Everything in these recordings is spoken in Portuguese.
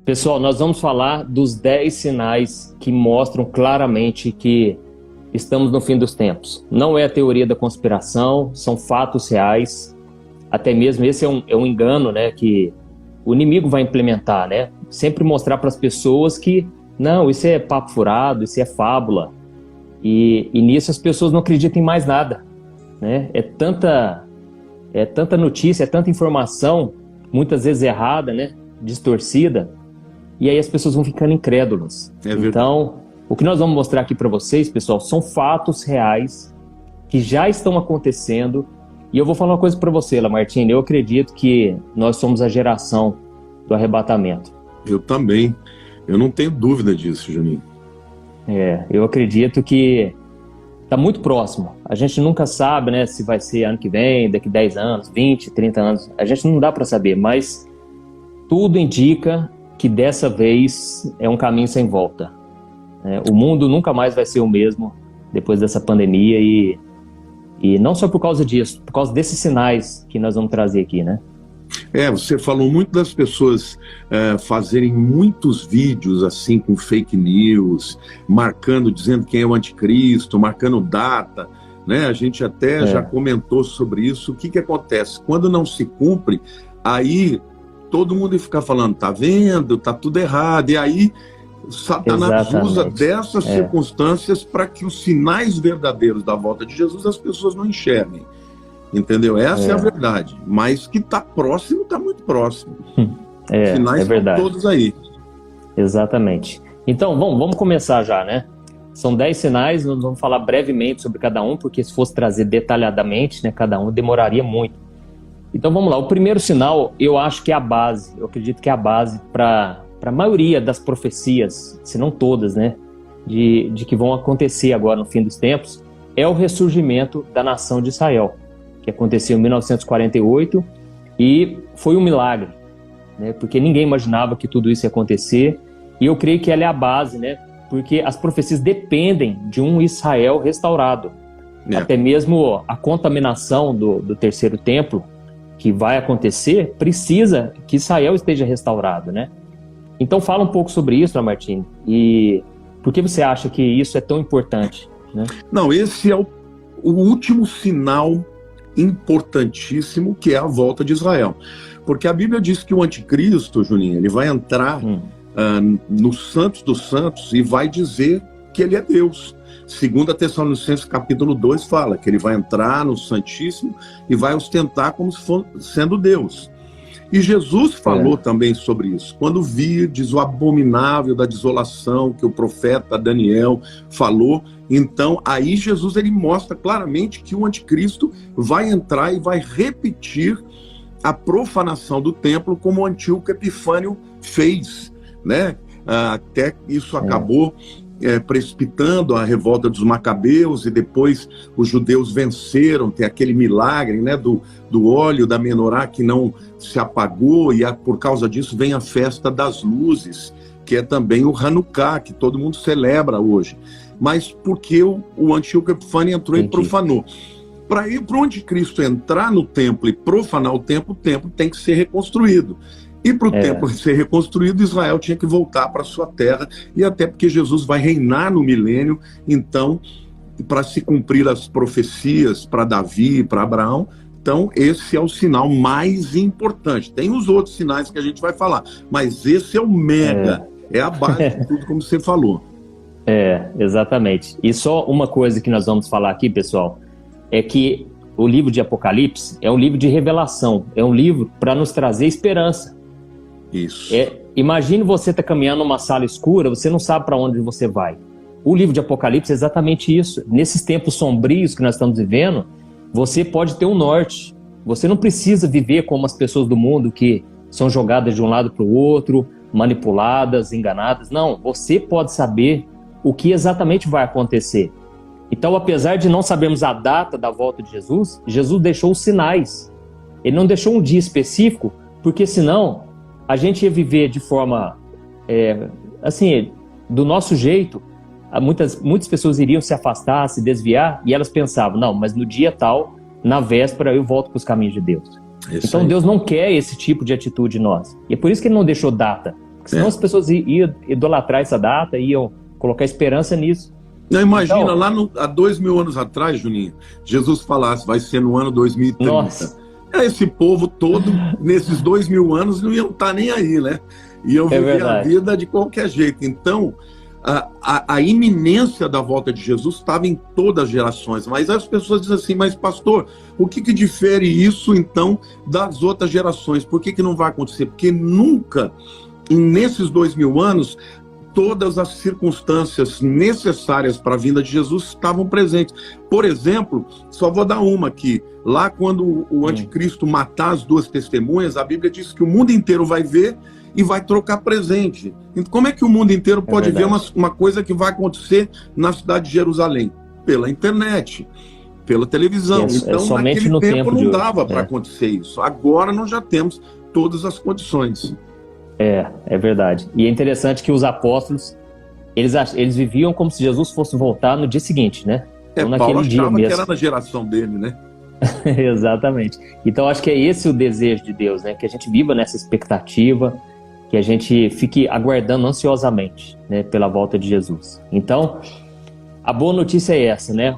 Pessoal, nós vamos falar dos 10 sinais que mostram claramente que estamos no fim dos tempos. Não é a teoria da conspiração, são fatos reais. Até mesmo esse é um engano, né, que o inimigo vai implementar, né? Sempre mostrar para as pessoas que, não, isso é papo furado, isso é fábula. E nisso as pessoas não acreditam em mais nada, né? É tanta notícia, é tanta informação, muitas vezes errada, né? Distorcida. E aí as pessoas vão ficando incrédulas. Então, o que nós vamos mostrar aqui para vocês, pessoal, são fatos reais que já estão acontecendo. E eu vou falar uma coisa para você, Lamartine. Eu acredito que nós somos a geração do arrebatamento. Eu também. Eu não tenho dúvida disso, Juninho. Eu acredito que está muito próximo. A gente nunca sabe, né, se vai ser ano que vem, daqui 10 anos, 20, 30 anos. A gente não dá para saber, mas tudo indica que dessa vez é um caminho sem volta. O mundo nunca mais vai ser o mesmo depois dessa pandemia e não só por causa disso, por causa desses sinais que nós vamos trazer aqui, né? Você falou muito das pessoas fazerem muitos vídeos assim com fake news, marcando, dizendo quem é o anticristo, marcando data, né? A gente até já comentou sobre isso. O que acontece? Quando não se cumpre, aí todo mundo fica falando, tá vendo, tá tudo errado, e aí Satanás usa dessas circunstâncias para que os sinais verdadeiros da volta de Jesus as pessoas não enxerguem. Entendeu? Essa é a verdade. Mas que está próximo, está muito próximo. Os sinais estão todos aí. Exatamente. Então, vamos começar já, né? São 10 sinais, nós vamos falar brevemente sobre cada um, porque se fosse trazer detalhadamente, né, cada um demoraria muito. Então vamos lá, o primeiro sinal eu acho que é a base, eu acredito que é a base para a maioria das profecias, se não todas, né, de que vão acontecer agora no fim dos tempos, é o ressurgimento da nação de Israel, que aconteceu em 1948 e foi um milagre, né, porque ninguém imaginava que tudo isso ia acontecer, e eu creio que ela é a base, né, porque as profecias dependem de um Israel restaurado. Até mesmo a contaminação do terceiro templo, que vai acontecer, precisa que Israel esteja restaurado, né? Então fala um pouco sobre isso, Lamartine, e por que você acha que isso é tão importante, né? Não, esse é o último sinal importantíssimo, que é a volta de Israel. Porque a Bíblia diz que o anticristo, Juninho, ele vai entrar no Santos dos Santos e vai dizer que ele é Deus. 2 Tessalonicenses capítulo 2 fala que ele vai entrar no Santíssimo e vai ostentar como se fosse sendo Deus. E Jesus falou também sobre isso. Quando virdes o abominável da desolação que o profeta Daniel falou, então aí Jesus ele mostra claramente que o anticristo vai entrar e vai repetir a profanação do templo como o Antíoco Epifânio fez, né? Até isso acabou precipitando a revolta dos Macabeus, e depois os judeus venceram, tem aquele milagre, né, do óleo da menorá que não se apagou, e por causa disso vem a festa das luzes, que é também o Hanukkah, que todo mundo celebra hoje. Mas porque o Antíoco Epifânio entrou e profanou. Para o anticristo entrar no templo e profanar o templo tem que ser reconstruído. E para o templo ser reconstruído, Israel tinha que voltar para sua terra, e até porque Jesus vai reinar no milênio, então, para se cumprir as profecias para Davi, para Abraão, então esse é o sinal mais importante. Tem os outros sinais que a gente vai falar, mas esse é o mega, é a base de tudo, como você falou. Exatamente. E só uma coisa que nós vamos falar aqui, pessoal, é que o livro de Apocalipse é um livro de revelação, é um livro para nos trazer esperança. Isso. Imagine você tá caminhando numa sala escura, você não sabe para onde você vai. O livro de Apocalipse é exatamente isso. Nesses tempos sombrios que nós estamos vivendo, você pode ter um norte. Você não precisa viver como as pessoas do mundo que são jogadas de um lado para o outro, manipuladas, enganadas. Não, você pode saber o que exatamente vai acontecer. Então, apesar de não sabermos a data da volta de Jesus, Jesus deixou os sinais. Ele não deixou um dia específico, porque senão a gente ia viver de forma, assim, do nosso jeito. Muitas pessoas iriam se afastar, se desviar, e elas pensavam, não, mas no dia tal, na véspera, eu volto para os caminhos de Deus. Então Deus não quer esse tipo de atitude em nós. E é por isso que ele não deixou data. Porque senão as pessoas iam idolatrar essa data, iam colocar esperança nisso. Não, imagina, então, lá há 2000 anos atrás, Juninho, Jesus falasse, vai ser no ano 2030. Nossa. Esse povo todo, nesses 2000 anos, não iam estar nem aí, né? Iam viver a vida de qualquer jeito. Então, a iminência da volta de Jesus estava em todas as gerações. Mas as pessoas dizem assim, mas pastor, o que difere isso, então, das outras gerações? Por que não vai acontecer? Porque nunca, nesses 2000 anos, todas as circunstâncias necessárias para a vinda de Jesus estavam presentes. Por exemplo, só vou dar uma aqui. Lá quando o anticristo matar as duas testemunhas, a Bíblia diz que o mundo inteiro vai ver e vai trocar presente. Então, como é que o mundo inteiro pode ver uma coisa que vai acontecer na cidade de Jerusalém? Pela internet, pela televisão. Então, naquele tempo não dava para acontecer isso. Agora nós já temos todas as condições. É verdade. E é interessante que os apóstolos, eles viviam como se Jesus fosse voltar no dia seguinte, né? Então, Paulo achava que era na geração dele, né? Exatamente. Então, acho que é esse o desejo de Deus, né? Que a gente viva nessa expectativa, que a gente fique aguardando ansiosamente, né? Pela volta de Jesus. Então, a boa notícia é essa, né?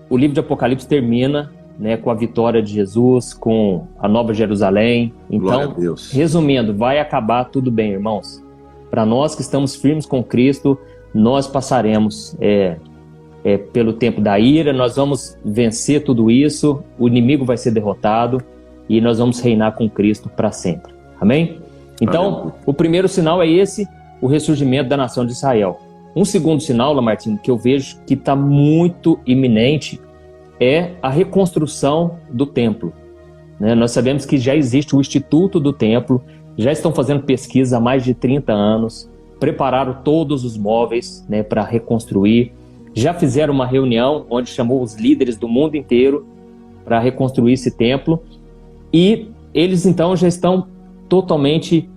O livro de Apocalipse termina, né, com a vitória de Jesus, com a Nova Jerusalém. Então, resumindo, vai acabar tudo bem, irmãos. Para nós que estamos firmes com Cristo, nós passaremos pelo tempo da ira, nós vamos vencer tudo isso, o inimigo vai ser derrotado e nós vamos reinar com Cristo para sempre. Amém? Então, o primeiro sinal é esse, o ressurgimento da nação de Israel. Um segundo sinal, Lamartine, que eu vejo que está muito iminente, é a reconstrução do templo. Né? Nós sabemos que já existe o Instituto do Templo, já estão fazendo pesquisa há mais de 30 anos, prepararam todos os móveis, né, para reconstruir, já fizeram uma reunião onde chamou os líderes do mundo inteiro para reconstruir esse templo, e eles então já estão totalmente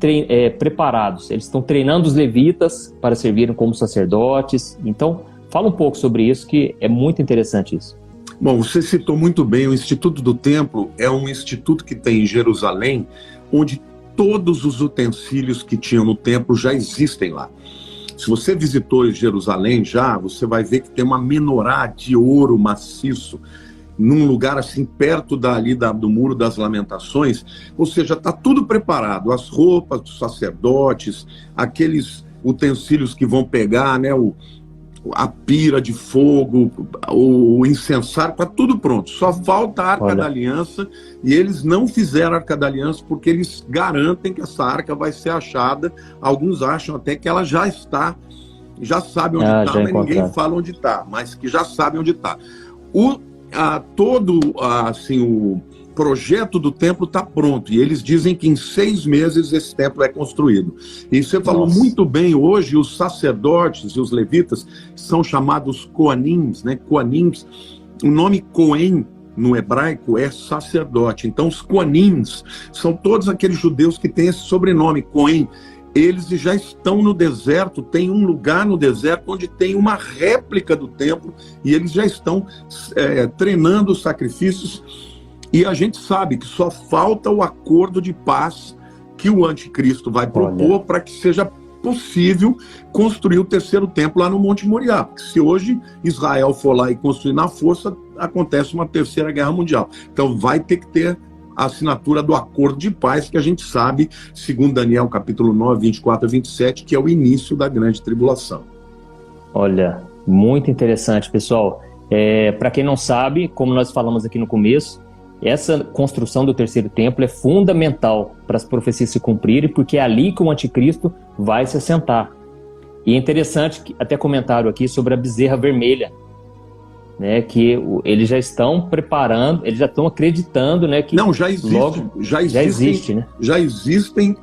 preparados. Eles estão treinando os levitas para servirem como sacerdotes. Então, fala um pouco sobre isso, que é muito interessante isso. Bom, você citou muito bem, o Instituto do Templo é um instituto que tem em Jerusalém, onde todos os utensílios que tinham no templo já existem lá. Se você visitou Jerusalém já, você vai ver que tem uma menorá de ouro maciço, num lugar assim, perto do Muro das Lamentações, ou seja, está tudo preparado, as roupas dos sacerdotes, aqueles utensílios que vão pegar, né, a pira de fogo, o incensário, está tudo pronto. Só falta a Arca da Aliança, e eles não fizeram a Arca da Aliança porque eles garantem que essa arca vai ser achada. Alguns acham até que ela já está, já sabe onde está, mas ninguém fala onde está, mas que já sabe onde está. Todo o projeto do templo está pronto, e eles dizem que em 6 meses esse templo é construído. E você falou muito bem, hoje os sacerdotes e os levitas são chamados Koanims, né? Koanims, o nome Cohen no hebraico é sacerdote. Então os Koanims são todos aqueles judeus que têm esse sobrenome, Cohen. Eles já estão no deserto, tem um lugar no deserto onde tem uma réplica do templo, e eles já estão treinando os sacrifícios. E a gente sabe que só falta o acordo de paz que o anticristo vai propor para que seja possível construir o terceiro templo lá no Monte Moriá. Porque se hoje Israel for lá e construir na força, acontece uma terceira guerra mundial. Então vai ter que ter a assinatura do acordo de paz, que a gente sabe, segundo Daniel capítulo 9, 24 a 27, que é o início da grande tribulação. Olha, muito interessante, pessoal. Para quem não sabe, como nós falamos aqui no começo, essa construção do terceiro templo é fundamental para as profecias se cumprirem, porque é ali que o anticristo vai se assentar. E é interessante, que até comentaram aqui sobre a bezerra vermelha, né, que eles já estão preparando, eles já estão acreditando, né, que não, já existe, né? Já existem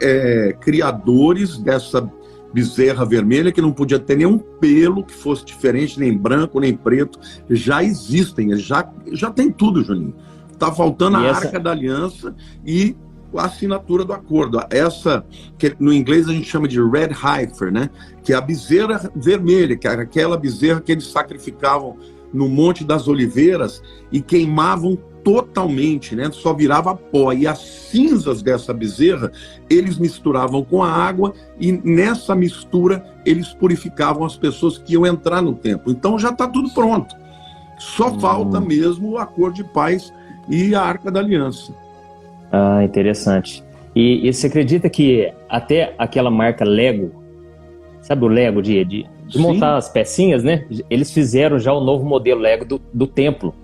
criadores dessa bezerra vermelha, que não podia ter nenhum pelo que fosse diferente, nem branco, nem preto. Já existem, já tem tudo, Juninho. Está faltando a Arca da Aliança e a assinatura do acordo. Essa, que no inglês a gente chama de red heifer, né? Que é a bezerra vermelha, que era aquela bezerra que eles sacrificavam no Monte das Oliveiras e queimavam totalmente, né? Só virava pó. E as cinzas dessa bezerra, eles misturavam com a água e nessa mistura eles purificavam as pessoas que iam entrar no templo. Então já está tudo pronto. Só falta mesmo o acordo de paz e a Arca da Aliança. Ah, interessante. E você acredita que até aquela marca Lego, sabe o Lego de montar as pecinhas, né? Eles fizeram já o novo modelo Lego do templo.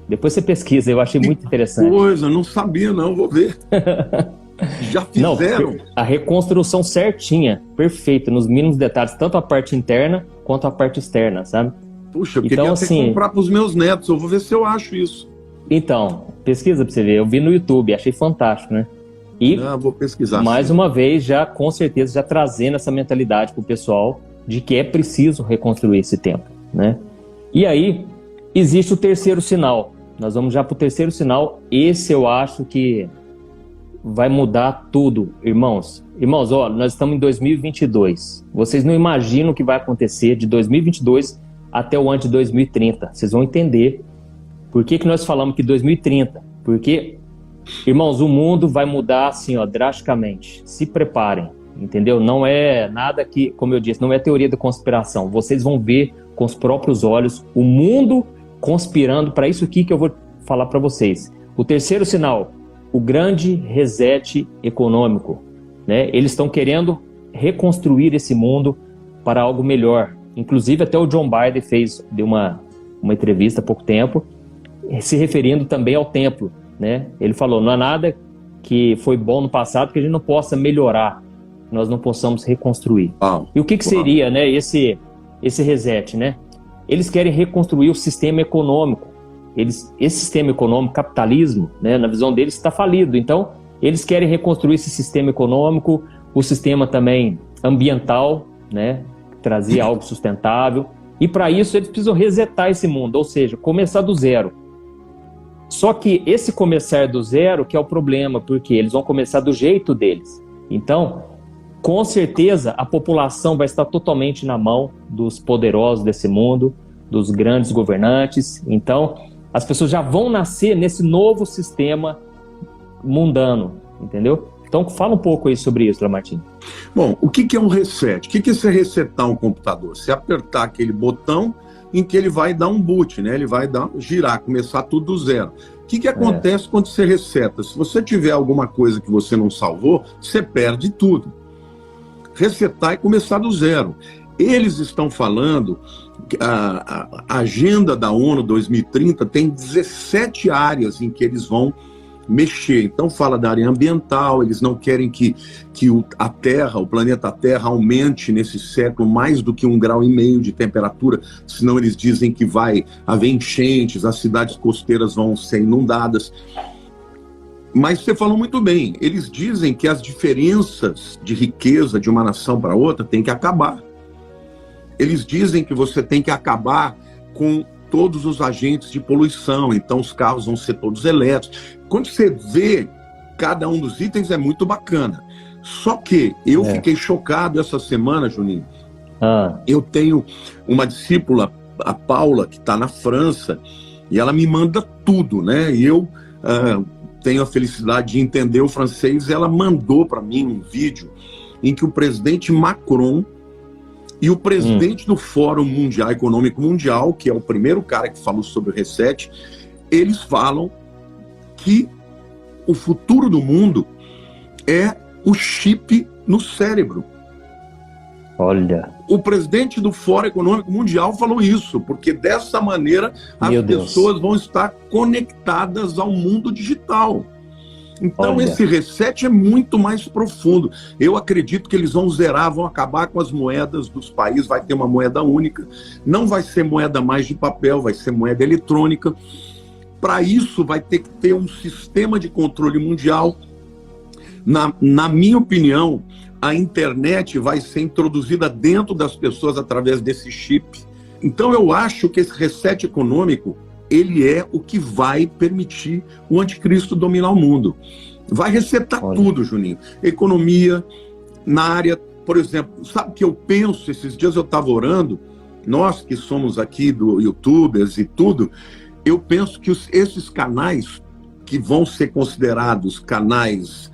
Depois você pesquisa, eu achei muito interessante. Coisa, não sabia não, vou ver. Já fizeram? Não, a reconstrução certinha, perfeita, nos mínimos detalhes, tanto a parte interna quanto a parte externa, sabe? Puxa, eu então, queria assim, até comprar para os meus netos, eu vou ver se eu acho isso. Então, pesquisa pra você ver, eu vi no YouTube, achei fantástico, né? E, vou pesquisar. Mais uma vez, já com certeza, já trazendo essa mentalidade pro pessoal de que é preciso reconstruir esse templo, né? E aí, existe o terceiro sinal. Nós vamos já pro terceiro sinal. Esse eu acho que vai mudar tudo, irmãos. Irmãos, ó, nós estamos em 2022. Vocês não imaginam o que vai acontecer de 2022 até o ano de 2030. Vocês vão entender por que nós falamos que 2030. Porque, irmãos, o mundo vai mudar assim, ó, drasticamente. Se preparem, entendeu? Não é nada que, como eu disse, não é teoria da conspiração. Vocês vão ver com os próprios olhos o mundo conspirando para isso aqui que eu vou falar para vocês. O terceiro sinal, o grande reset econômico, né? Eles estão querendo reconstruir esse mundo para algo melhor. Inclusive até o John Biden deu uma entrevista há pouco tempo, se referindo também ao templo, né? Ele falou, não há nada que foi bom no passado que a gente não possa melhorar, nós não possamos reconstruir. E o que seria, né, esse reset, né? Eles querem reconstruir o sistema econômico. Esse sistema econômico, capitalismo, né, na visão deles, está falido. Então, eles querem reconstruir esse sistema econômico, o sistema também ambiental, né, trazer algo sustentável. E para isso, eles precisam resetar esse mundo, ou seja, começar do zero. Só que esse começar do zero que é o problema, porque eles vão começar do jeito deles. Então, com certeza, a população vai estar totalmente na mão dos poderosos desse mundo, dos grandes governantes. Então, as pessoas já vão nascer nesse novo sistema mundano, entendeu? Então, fala um pouco aí sobre isso, Lamartine. Bom, o que é um reset? O que é você resetar um computador? Você apertar aquele botão em que ele vai dar um boot, né? Ele vai girar, começar tudo do zero. O que acontece quando você reseta? Se você tiver alguma coisa que você não salvou, você perde tudo. Resetar e começar do zero. Eles estão falando, a agenda da ONU 2030 tem 17 áreas em que eles vão mexer. Então fala da área ambiental, eles não querem que a Terra, o planeta Terra, aumente nesse século mais do que 1,5 graus de temperatura, senão eles dizem que vai haver enchentes, as cidades costeiras vão ser inundadas. Mas você falou muito bem, eles dizem que as diferenças de riqueza de uma nação para outra têm que acabar. Eles dizem que você tem que acabar com todos os agentes de poluição, então os carros vão ser todos elétricos. Quando você vê cada um dos itens é muito bacana. Só que eu fiquei chocado essa semana, Juninho. Eu tenho uma discípula, a Paula, que está na França, e ela me manda tudo, né? E eu tenho a felicidade de entender o francês. Ela mandou para mim um vídeo em que o presidente Macron e o presidente do Fórum Mundial, Econômico Mundial, que é o primeiro cara que falou sobre o reset, eles falam que o futuro do mundo é o chip no cérebro. Olha. O presidente do Fórum Econômico Mundial falou isso, porque dessa maneira as pessoas vão estar conectadas ao mundo digital. Então esse reset é muito mais profundo. Eu acredito que eles vão zerar, vão acabar com as moedas dos países, vai ter uma moeda única, não vai ser moeda mais de papel, vai ser moeda eletrônica. Para isso vai ter que ter um sistema de controle mundial. Na minha opinião, a internet vai ser introduzida dentro das pessoas através desse chip. Então eu acho que esse reset econômico, ele é o que vai permitir o anticristo dominar o mundo. Vai resetar tudo, Juninho. Economia, na área, por exemplo, sabe o que eu penso? Esses dias eu estava orando, nós que somos aqui do YouTubers e tudo, eu penso que esses canais que vão ser considerados canais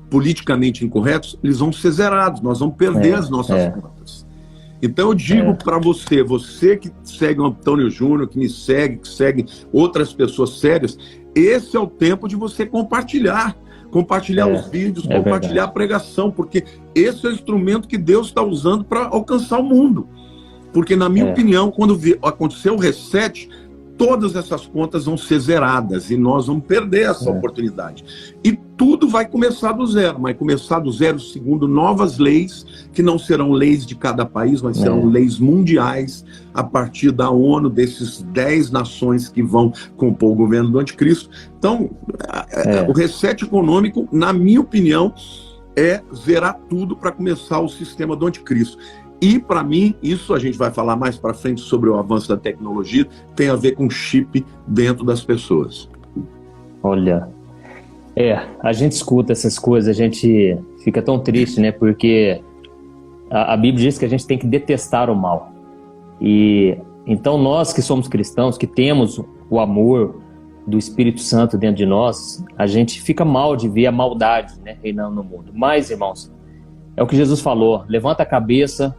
politicamente incorretos, eles vão ser zerados, nós vamos perder as nossas contas. Então eu digo para você que segue o Antônio Júnior, que me segue, que segue outras pessoas sérias, esse é o tempo de você compartilhar os vídeos, compartilhar a pregação, porque esse é o instrumento que Deus está usando para alcançar o mundo. Porque, na minha opinião, quando aconteceu o reset, todas essas contas vão ser zeradas e nós vamos perder essa oportunidade. E tudo vai começar do zero, vai começar do zero segundo novas leis, que não serão leis de cada país, mas serão leis mundiais, a partir da ONU, desses 10 nações que vão compor o governo do anticristo. Então, o reset econômico, na minha opinião, é zerar tudo para começar o sistema do anticristo. E, para mim, isso a gente vai falar mais para frente sobre o avanço da tecnologia, tem a ver com chip dentro das pessoas. Olha, a gente escuta essas coisas, a gente fica tão triste, né? Porque a Bíblia diz que a gente tem que detestar o mal. E então nós que somos cristãos, que temos o amor do Espírito Santo dentro de nós, a gente fica mal de ver a maldade, né, reinando no mundo. Mas, irmãos, é o que Jesus falou, levanta a cabeça,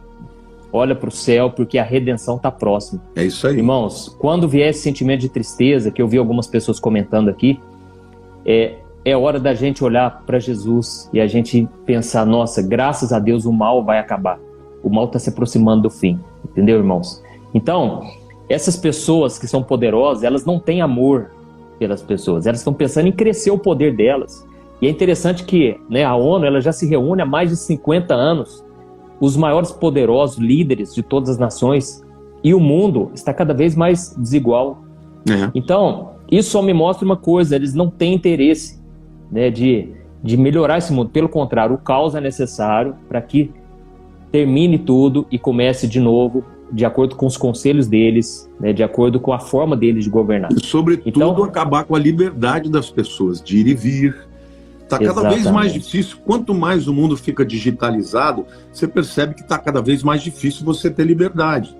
olha para o céu, porque a redenção está próxima. É isso aí. Irmãos, quando vier esse sentimento de tristeza, que eu vi algumas pessoas comentando aqui, é hora da gente olhar para Jesus e a gente pensar, nossa, graças a Deus o mal vai acabar. O mal está se aproximando do fim. Entendeu, irmãos? Então, essas pessoas que são poderosas, elas não têm amor pelas pessoas. Elas estão pensando em crescer o poder delas. E é interessante que, né, a ONU ela já se reúne há mais de 50 anos. Os maiores poderosos líderes de todas as nações, e o mundo está cada vez mais desigual. Então, isso só me mostra uma coisa, eles não têm interesse, né, de melhorar esse mundo. Pelo contrário, o caos é necessário para que termine tudo e comece de novo, de acordo com os conselhos deles, né, de acordo com a forma deles de governar. E, sobretudo, então, acabar com a liberdade das pessoas de ir e vir. Está cada vez mais difícil. Quanto mais o mundo fica digitalizado, você percebe que está cada vez mais difícil você ter liberdade.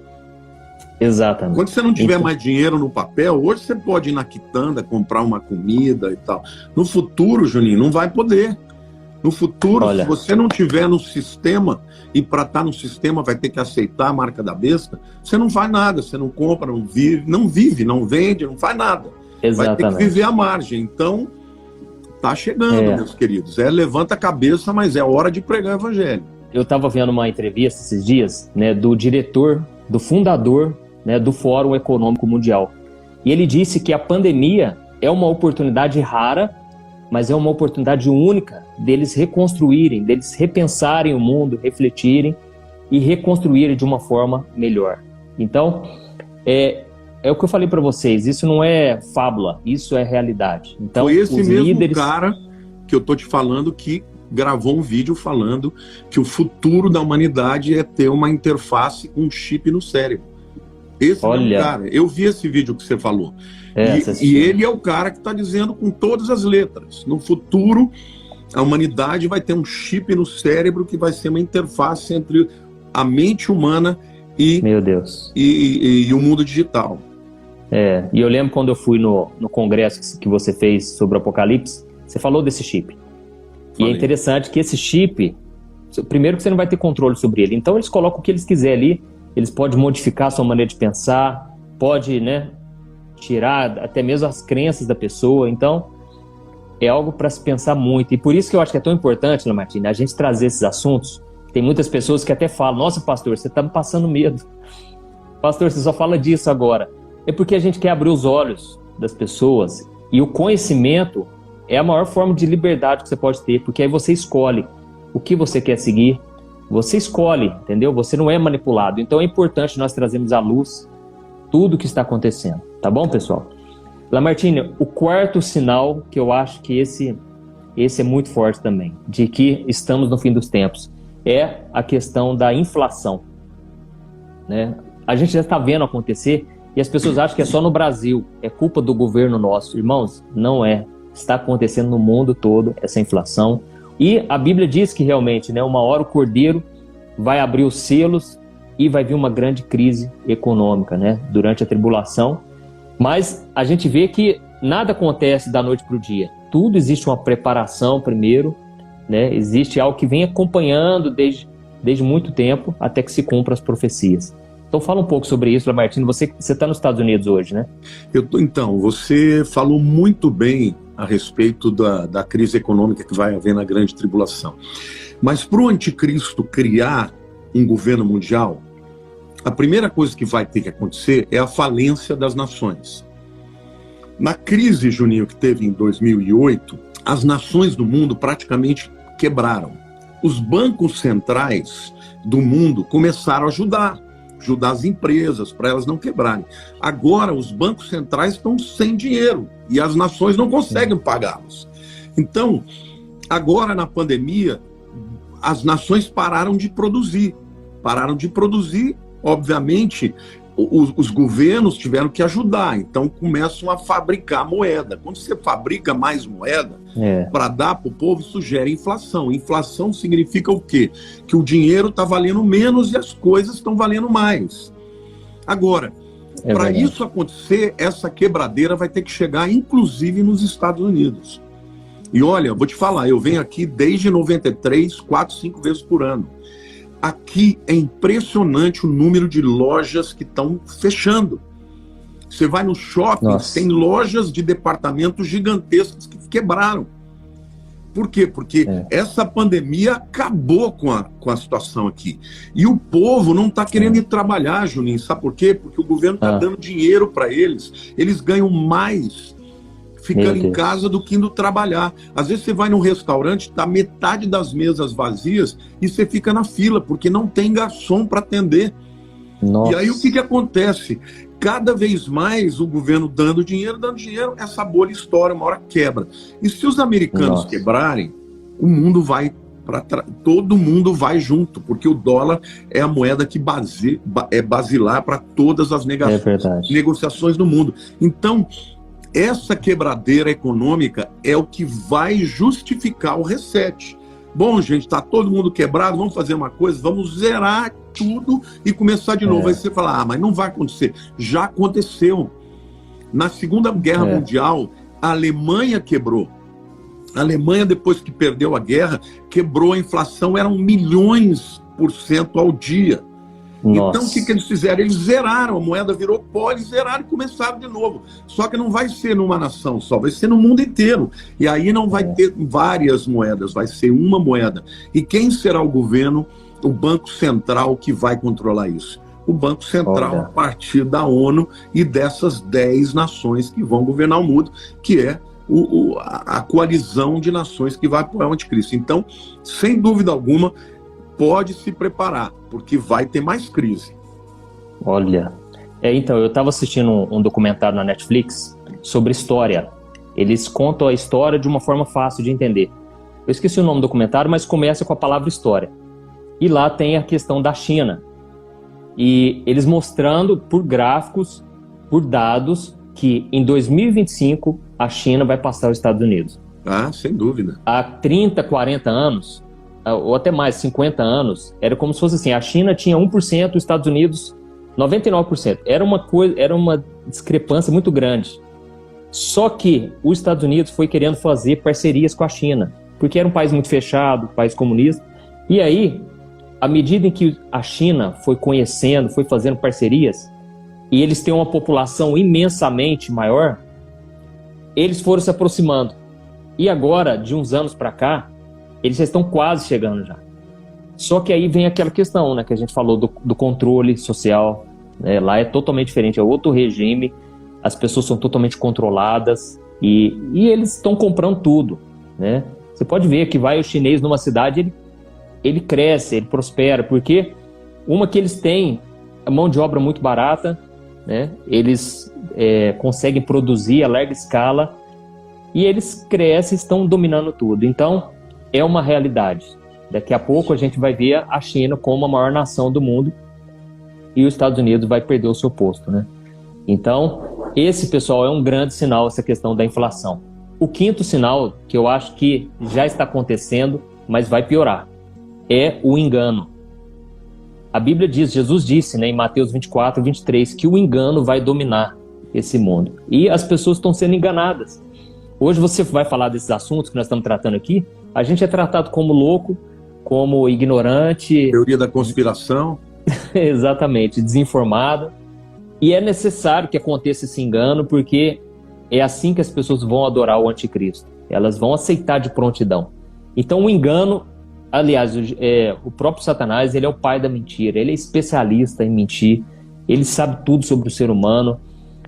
Exatamente. Quando você não tiver mais dinheiro no papel, hoje você pode ir na quitanda, comprar uma comida e tal. No futuro, Juninho, não vai poder. No futuro, se você não tiver no sistema, e para estar no sistema vai ter que aceitar a marca da besta, você não faz nada, você não compra, não vive, não vende, não faz nada. Exatamente. Vai ter que viver à margem. Então, tá chegando, meus queridos. Levanta a cabeça, mas é hora de pregar o evangelho. Eu estava vendo uma entrevista esses dias, né, do diretor, do fundador, né, do Fórum Econômico Mundial. E ele disse que a pandemia é uma oportunidade rara, mas é uma oportunidade única deles reconstruírem, deles repensarem o mundo, refletirem e reconstruírem de uma forma melhor. Então, é o que eu falei para vocês, isso não é fábula, isso é realidade. Então, foi esse mesmo cara que eu tô te falando que gravou um vídeo falando que o futuro da humanidade é ter uma interface com um chip no cérebro. Esse mesmo cara, eu vi esse vídeo que você falou. E ele é o cara que está dizendo com todas as letras. No futuro, a humanidade vai ter um chip no cérebro que vai ser uma interface entre a mente humana e, meu Deus, e o mundo digital. E eu lembro quando eu fui no congresso que você fez sobre o Apocalipse, você falou desse chip. E é interessante que esse chip, primeiro que você não vai ter controle sobre ele, então eles colocam o que eles quiserem ali, eles podem modificar a sua maneira de pensar, pode, né, tirar até mesmo as crenças da pessoa, então é algo para se pensar muito. E por isso que eu acho que é tão importante, Lamartine, a gente trazer esses assuntos. Tem muitas pessoas que até falam, nossa, pastor, você está me passando medo. Pastor, você só fala disso agora. É porque a gente quer abrir os olhos das pessoas, e o conhecimento é a maior forma de liberdade que você pode ter, porque aí você escolhe o que você quer seguir, você escolhe, entendeu? Você não é manipulado. Então é importante nós trazermos à luz tudo o que está acontecendo. Tá bom, pessoal? Lamartine, o quarto sinal, que eu acho que esse é muito forte também, de que estamos no fim dos tempos, é a questão da inflação, né? A gente já está vendo acontecer e as pessoas acham que é só no Brasil, é culpa do governo nosso. Irmãos, não é. Está acontecendo no mundo todo essa inflação. E a Bíblia diz que realmente, né, uma hora o Cordeiro vai abrir os selos e vai vir uma grande crise econômica, né, durante a tribulação. Mas a gente vê que nada acontece da noite para o dia. Tudo existe uma preparação primeiro, né? Existe algo que vem acompanhando desde muito tempo até que se cumpra as profecias. Então fala um pouco sobre isso, Lamartine. Você está nos Estados Unidos hoje, né? Então, você falou muito bem a respeito da crise econômica que vai haver na grande tribulação. Mas para o anticristo criar um governo mundial, a primeira coisa que vai ter que acontecer é a falência das nações. Na crise, Juninho, que teve em 2008, as nações do mundo praticamente quebraram. Os bancos centrais do mundo começaram a ajudar as empresas para elas não quebrarem. Agora, os bancos centrais estão sem dinheiro e as nações não conseguem pagá-los. Então, agora na pandemia, as nações pararam de produzir. Obviamente, os governos tiveram que ajudar, então começam a fabricar moeda. Quando você fabrica mais moeda para dar para o povo, isso gera inflação. Inflação significa o quê? Que o dinheiro está valendo menos e as coisas estão valendo mais. Agora, para isso acontecer, essa quebradeira vai ter que chegar, inclusive, nos Estados Unidos. E olha, vou te falar, eu venho aqui desde 93, 4, 5 vezes por ano. Aqui é impressionante o número de lojas que estão fechando. Você vai no shopping, tem lojas de departamentos gigantescas que quebraram. Por quê? Porque essa pandemia acabou com a situação aqui. E o povo não está querendo ir trabalhar, Juninho. Sabe por quê? Porque o governo está dando dinheiro para eles. Eles ganham mais ficando em casa do que indo trabalhar. Às vezes você vai num restaurante, está metade das mesas vazias e você fica na fila, porque não tem garçom para atender. Nossa. E aí o que acontece? Cada vez mais o governo dando dinheiro, essa bolha estoura, uma hora quebra. E se os americanos quebrarem, o mundo vai todo mundo vai junto, porque o dólar é a moeda que é basilar para todas as negociações no mundo. Então, essa quebradeira econômica é o que vai justificar o reset. Bom, gente, está todo mundo quebrado, vamos fazer uma coisa, vamos zerar tudo e começar de novo. Aí você fala, mas não vai acontecer. Já aconteceu. Na Segunda Guerra Mundial, a Alemanha quebrou. A Alemanha, depois que perdeu a guerra, quebrou a inflação, eram milhões% ao dia. Nossa. Então, o que eles fizeram? Eles zeraram, a moeda virou pó, eles zeraram e começaram de novo. Só que não vai ser numa nação só, vai ser no mundo inteiro. E aí não vai ter várias moedas, vai ser uma moeda. E quem será o governo? O Banco Central que vai controlar isso. O Banco Central, a partir da ONU e dessas 10 nações que vão governar o mundo, que é a coalizão de nações que vai apoiar o anticristo. Então, sem dúvida alguma, pode se preparar, porque vai ter mais crise. Olha, então, eu estava assistindo um documentário na Netflix sobre história. Eles contam a história de uma forma fácil de entender. Eu esqueci o nome do documentário, mas começa com a palavra história. E lá tem a questão da China. E eles mostrando por gráficos, por dados, que em 2025 a China vai passar os Estados Unidos. Ah, sem dúvida. Há 30, 40 anos... ou até mais, 50 anos, era como se fosse assim, a China tinha 1%, os Estados Unidos 99%. Era uma discrepância muito grande. Só que os Estados Unidos foi querendo fazer parcerias com a China, porque era um país muito fechado, um país comunista. E aí, à medida em que a China foi conhecendo, foi fazendo parcerias, e eles têm uma população imensamente maior, eles foram se aproximando. E agora, de uns anos para cá, eles já estão quase chegando já. Só que aí vem aquela questão, né, que a gente falou do controle social. Né? Lá é totalmente diferente, é outro regime, as pessoas são totalmente controladas e eles estão comprando tudo. Né? Você pode ver que vai o chinês numa cidade, ele cresce, ele prospera, porque uma que eles têm a mão de obra muito barata, né? Eles conseguem produzir a larga escala e eles crescem, estão dominando tudo. Então, é uma realidade. Daqui a pouco a gente vai ver a China como a maior nação do mundo e os Estados Unidos vai perder o seu posto, né? Então, esse, pessoal, é um grande sinal, essa questão da inflação. O quinto sinal, que eu acho que já está acontecendo, mas vai piorar, é o engano. A Bíblia diz, Jesus disse, né, em Mateus 24, 23, que o engano vai dominar. esse mundo. E as pessoas estão sendo enganadas. Hoje você vai falar desses assuntos que nós estamos tratando aqui, a gente é tratado como louco, como ignorante. Teoria da conspiração. Exatamente, desinformado. E é necessário que aconteça esse engano, porque é assim que as pessoas vão adorar o anticristo. Elas vão aceitar de prontidão. Então o engano, aliás, o próprio Satanás, ele é o pai da mentira, ele é especialista em mentir, ele sabe tudo sobre o ser humano,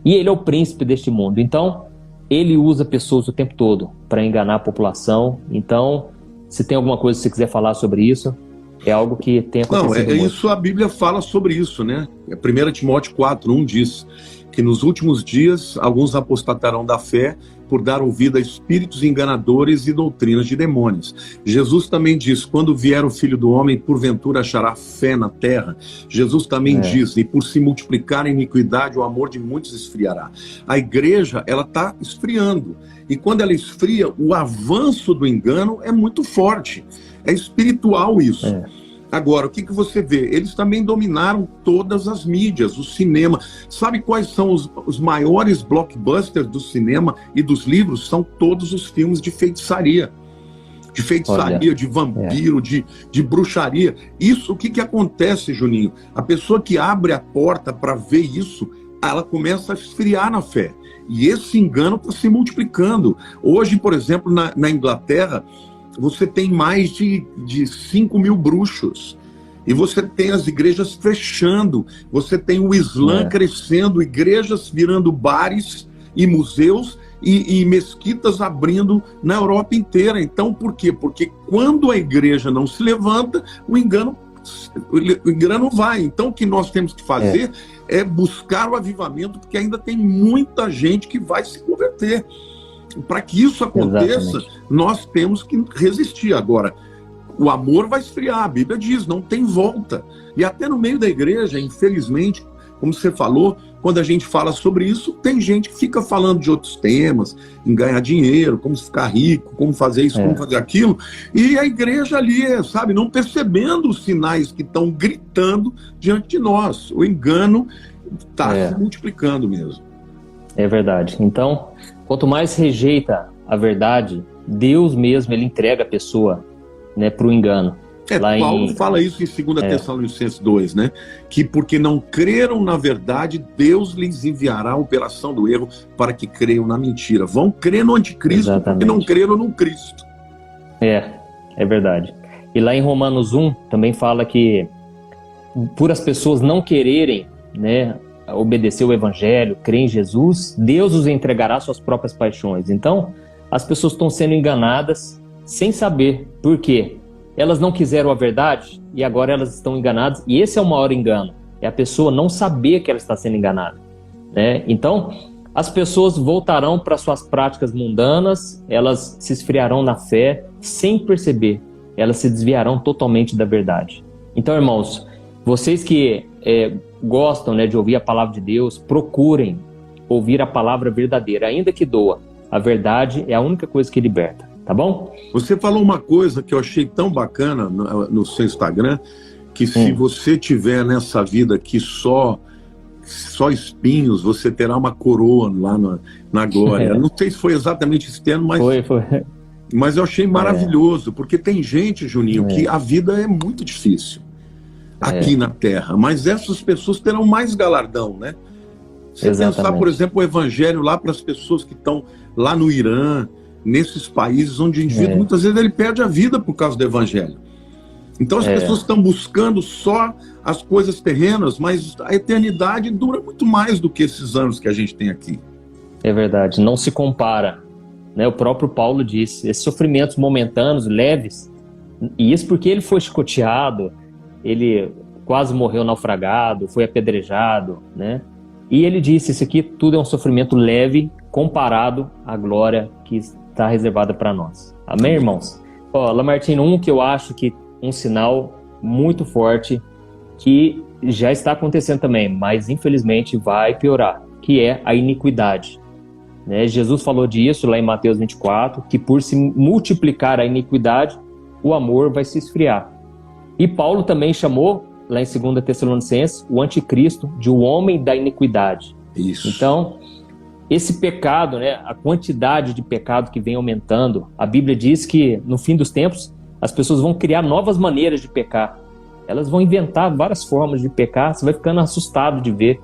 e ele é o príncipe deste mundo. Então, ele usa pessoas o tempo todo para enganar a população. Então, se tem alguma coisa que você quiser falar sobre isso, é algo que tem acontecido muito. Isso, a Bíblia fala sobre isso, né? 1 Timóteo 4:1 diz que nos últimos dias alguns apostatarão da fé por dar ouvido a espíritos enganadores e doutrinas de demônios. Jesus também diz, quando vier o Filho do Homem, porventura achará fé na terra. Jesus também diz, e por se multiplicar a iniquidade, o amor de muitos esfriará. A igreja, ela está esfriando. E quando ela esfria, o avanço do engano é muito forte. É espiritual isso. Agora, o que você vê? Eles também dominaram todas as mídias, o cinema. Sabe quais são os maiores blockbusters do cinema e dos livros? São todos os filmes de feitiçaria. De feitiçaria, de vampiro, de bruxaria. Isso, o que acontece, Juninho? A pessoa que abre a porta para ver isso, ela começa a esfriar na fé. E esse engano está se multiplicando. Hoje, por exemplo, na Inglaterra, você tem mais de 5 mil bruxos. E você tem as igrejas fechando. Você tem o Islã crescendo, igrejas virando bares e museus e mesquitas abrindo na Europa inteira. Então, por quê? Porque quando a igreja não se levanta, o engano vai. Então, o que nós temos que fazer é buscar o avivamento, porque ainda tem muita gente que vai se converter. Para que isso aconteça, nós temos que resistir. Agora, o amor vai esfriar, a Bíblia diz, não tem volta. E até no meio da igreja, infelizmente, como você falou, quando a gente fala sobre isso, tem gente que fica falando de outros temas, em ganhar dinheiro, como ficar rico, como fazer isso, como fazer aquilo, e a igreja ali, sabe, não percebendo os sinais que estão gritando diante de nós. O engano está se multiplicando mesmo. É verdade. Então, quanto mais rejeita a verdade, Deus mesmo, ele entrega a pessoa, né, para o engano. Paulo fala isso em 2 Tessalonicenses 2, né? Que porque não creram na verdade, Deus lhes enviará a operação do erro para que creiam na mentira. Vão crer no anticristo porque não creram no Cristo. É verdade. E lá em Romanos 1 também fala que por as pessoas não quererem, né, obedecer o evangelho, crer em Jesus, Deus os entregará suas próprias paixões. Então, as pessoas estão sendo enganadas sem saber por quê. Elas não quiseram a verdade e agora elas estão enganadas. E esse é o maior engano, é a pessoa não saber que ela está sendo enganada, né? Então, as pessoas voltarão para suas práticas mundanas, elas se esfriarão na fé sem perceber, elas se desviarão totalmente da verdade. Então, irmãos, vocês que gostam, né, de ouvir a palavra de Deus, procurem ouvir a palavra verdadeira, ainda que doa. A verdade é a única coisa que liberta, tá bom? Você falou uma coisa que eu achei tão bacana no seu Instagram, que se você tiver nessa vida aqui só espinhos, você terá uma coroa lá na glória. Não sei se foi exatamente esse termo, mas... Foi. Mas eu achei maravilhoso, porque tem gente, Juninho, que a vida é muito difícil aqui na Terra, mas essas pessoas terão mais galardão, né? Você pensar, por exemplo, o evangelho lá para as pessoas que estão lá no Irã, nesses países onde o indivíduo muitas vezes ele perde a vida por causa do evangelho. Então as pessoas estão buscando só as coisas terrenas, mas a eternidade dura muito mais do que esses anos que a gente tem aqui. É verdade, não se compara, né? O próprio Paulo disse, esses sofrimentos momentâneos, leves, e isso porque ele foi chicoteado, ele quase morreu naufragado, foi apedrejado, né? E ele disse, isso aqui tudo é um sofrimento leve comparado à glória que está reservada para nós. Amém, irmãos? Lamartine, que eu acho que um sinal muito forte que já está acontecendo também, mas infelizmente vai piorar, que é a iniquidade, né? Jesus falou disso lá em Mateus 24, que por se multiplicar a iniquidade, o amor vai se esfriar. E Paulo também chamou, lá em 2 Tessalonicenses, o anticristo de o homem da iniquidade. Isso. Então, esse pecado, né, a quantidade de pecado que vem aumentando, a Bíblia diz que no fim dos tempos as pessoas vão criar novas maneiras de pecar. Elas vão inventar várias formas de pecar. Você vai ficando assustado de ver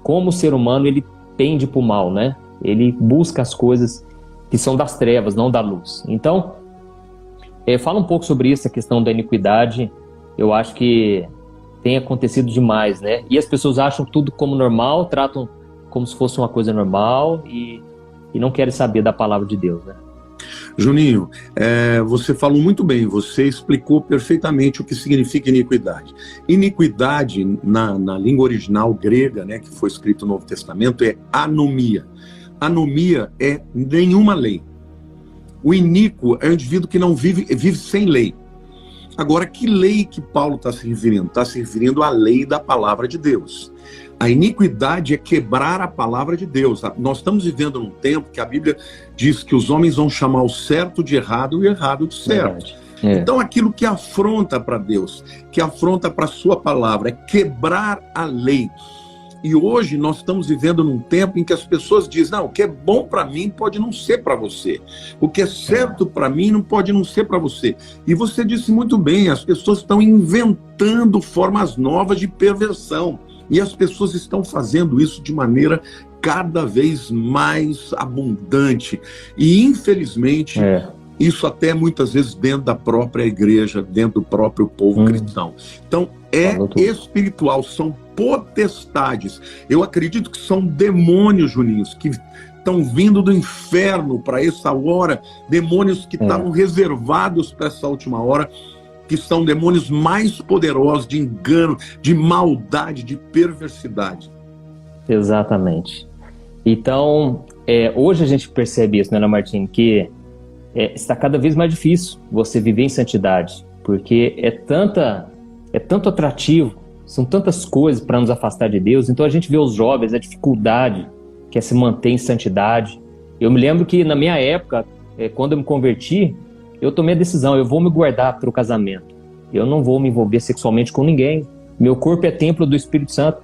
como o ser humano ele pende para o mal, né? Ele busca as coisas que são das trevas, não da luz. Então, fala um pouco sobre isso, a questão da iniquidade. Eu acho que tem acontecido demais, né? E as pessoas acham tudo como normal, tratam como se fosse uma coisa normal e não querem saber da palavra de Deus, né? Juninho, você falou muito bem, você explicou perfeitamente o que significa iniquidade. Iniquidade, na língua original grega, né, que foi escrito no Novo Testamento, é anomia. Anomia é nenhuma lei. O iníquo é um indivíduo que não vive sem lei. Agora, que lei que Paulo está se referindo? Está se referindo à lei da palavra de Deus. A iniquidade é quebrar a palavra de Deus. Nós estamos vivendo num tempo que a Bíblia diz que os homens vão chamar o certo de errado e o errado de certo. Então, aquilo que afronta para Deus, que afronta para a sua palavra, é quebrar a lei. E hoje nós estamos vivendo num tempo em que as pessoas dizem, não, o que é bom para mim pode não ser para você. O que é certo para mim não pode não ser para você. E você disse muito bem, as pessoas estão inventando formas novas de perversão. E as pessoas estão fazendo isso de maneira cada vez mais abundante. E, infelizmente, isso até muitas vezes dentro da própria igreja, dentro do próprio povo cristão. Então, espiritual, são potestades. Eu acredito que são demônios, Juninhos, que estão vindo do inferno para essa hora, demônios que estavam reservados para essa última hora, que são demônios mais poderosos de engano, de maldade, de perversidade. Exatamente. Então, hoje a gente percebe isso, né, Martim, que está cada vez mais difícil você viver em santidade, porque é tanto atrativo, são tantas coisas para nos afastar de Deus. Então a gente vê os jovens, a dificuldade que é se manter em santidade. Eu me lembro que na minha época, quando eu me converti, eu tomei a decisão, eu vou me guardar para o casamento. Eu não vou me envolver sexualmente com ninguém. Meu corpo é templo do Espírito Santo.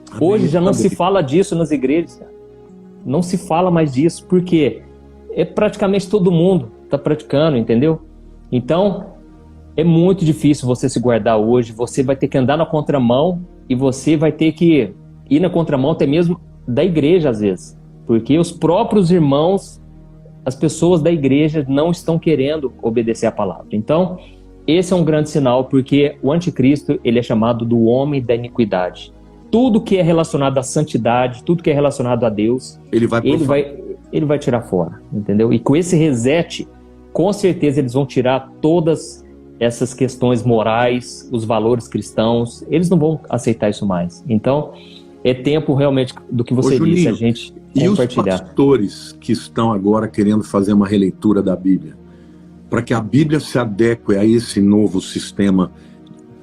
Amém. Hoje já não se fala disso nas igrejas. Não se fala mais disso, porque praticamente todo mundo está praticando, entendeu? Então, é muito difícil você se guardar hoje. Você vai ter que andar na contramão e você vai ter que ir na contramão até mesmo da igreja, às vezes. Porque os próprios irmãos, as pessoas da igreja não estão querendo obedecer a palavra. Então, esse é um grande sinal, porque o anticristo, ele é chamado do homem da iniquidade. Tudo que é relacionado à santidade, tudo que é relacionado a Deus, ele vai tirar fora, entendeu? E com esse reset, com certeza eles vão tirar todas essas questões morais, os valores cristãos, eles não vão aceitar isso mais. Então, é tempo realmente do que você disse, Juninho, a gente compartilhar. E os pastores que estão agora querendo fazer uma releitura da Bíblia, para que a Bíblia se adeque a esse novo sistema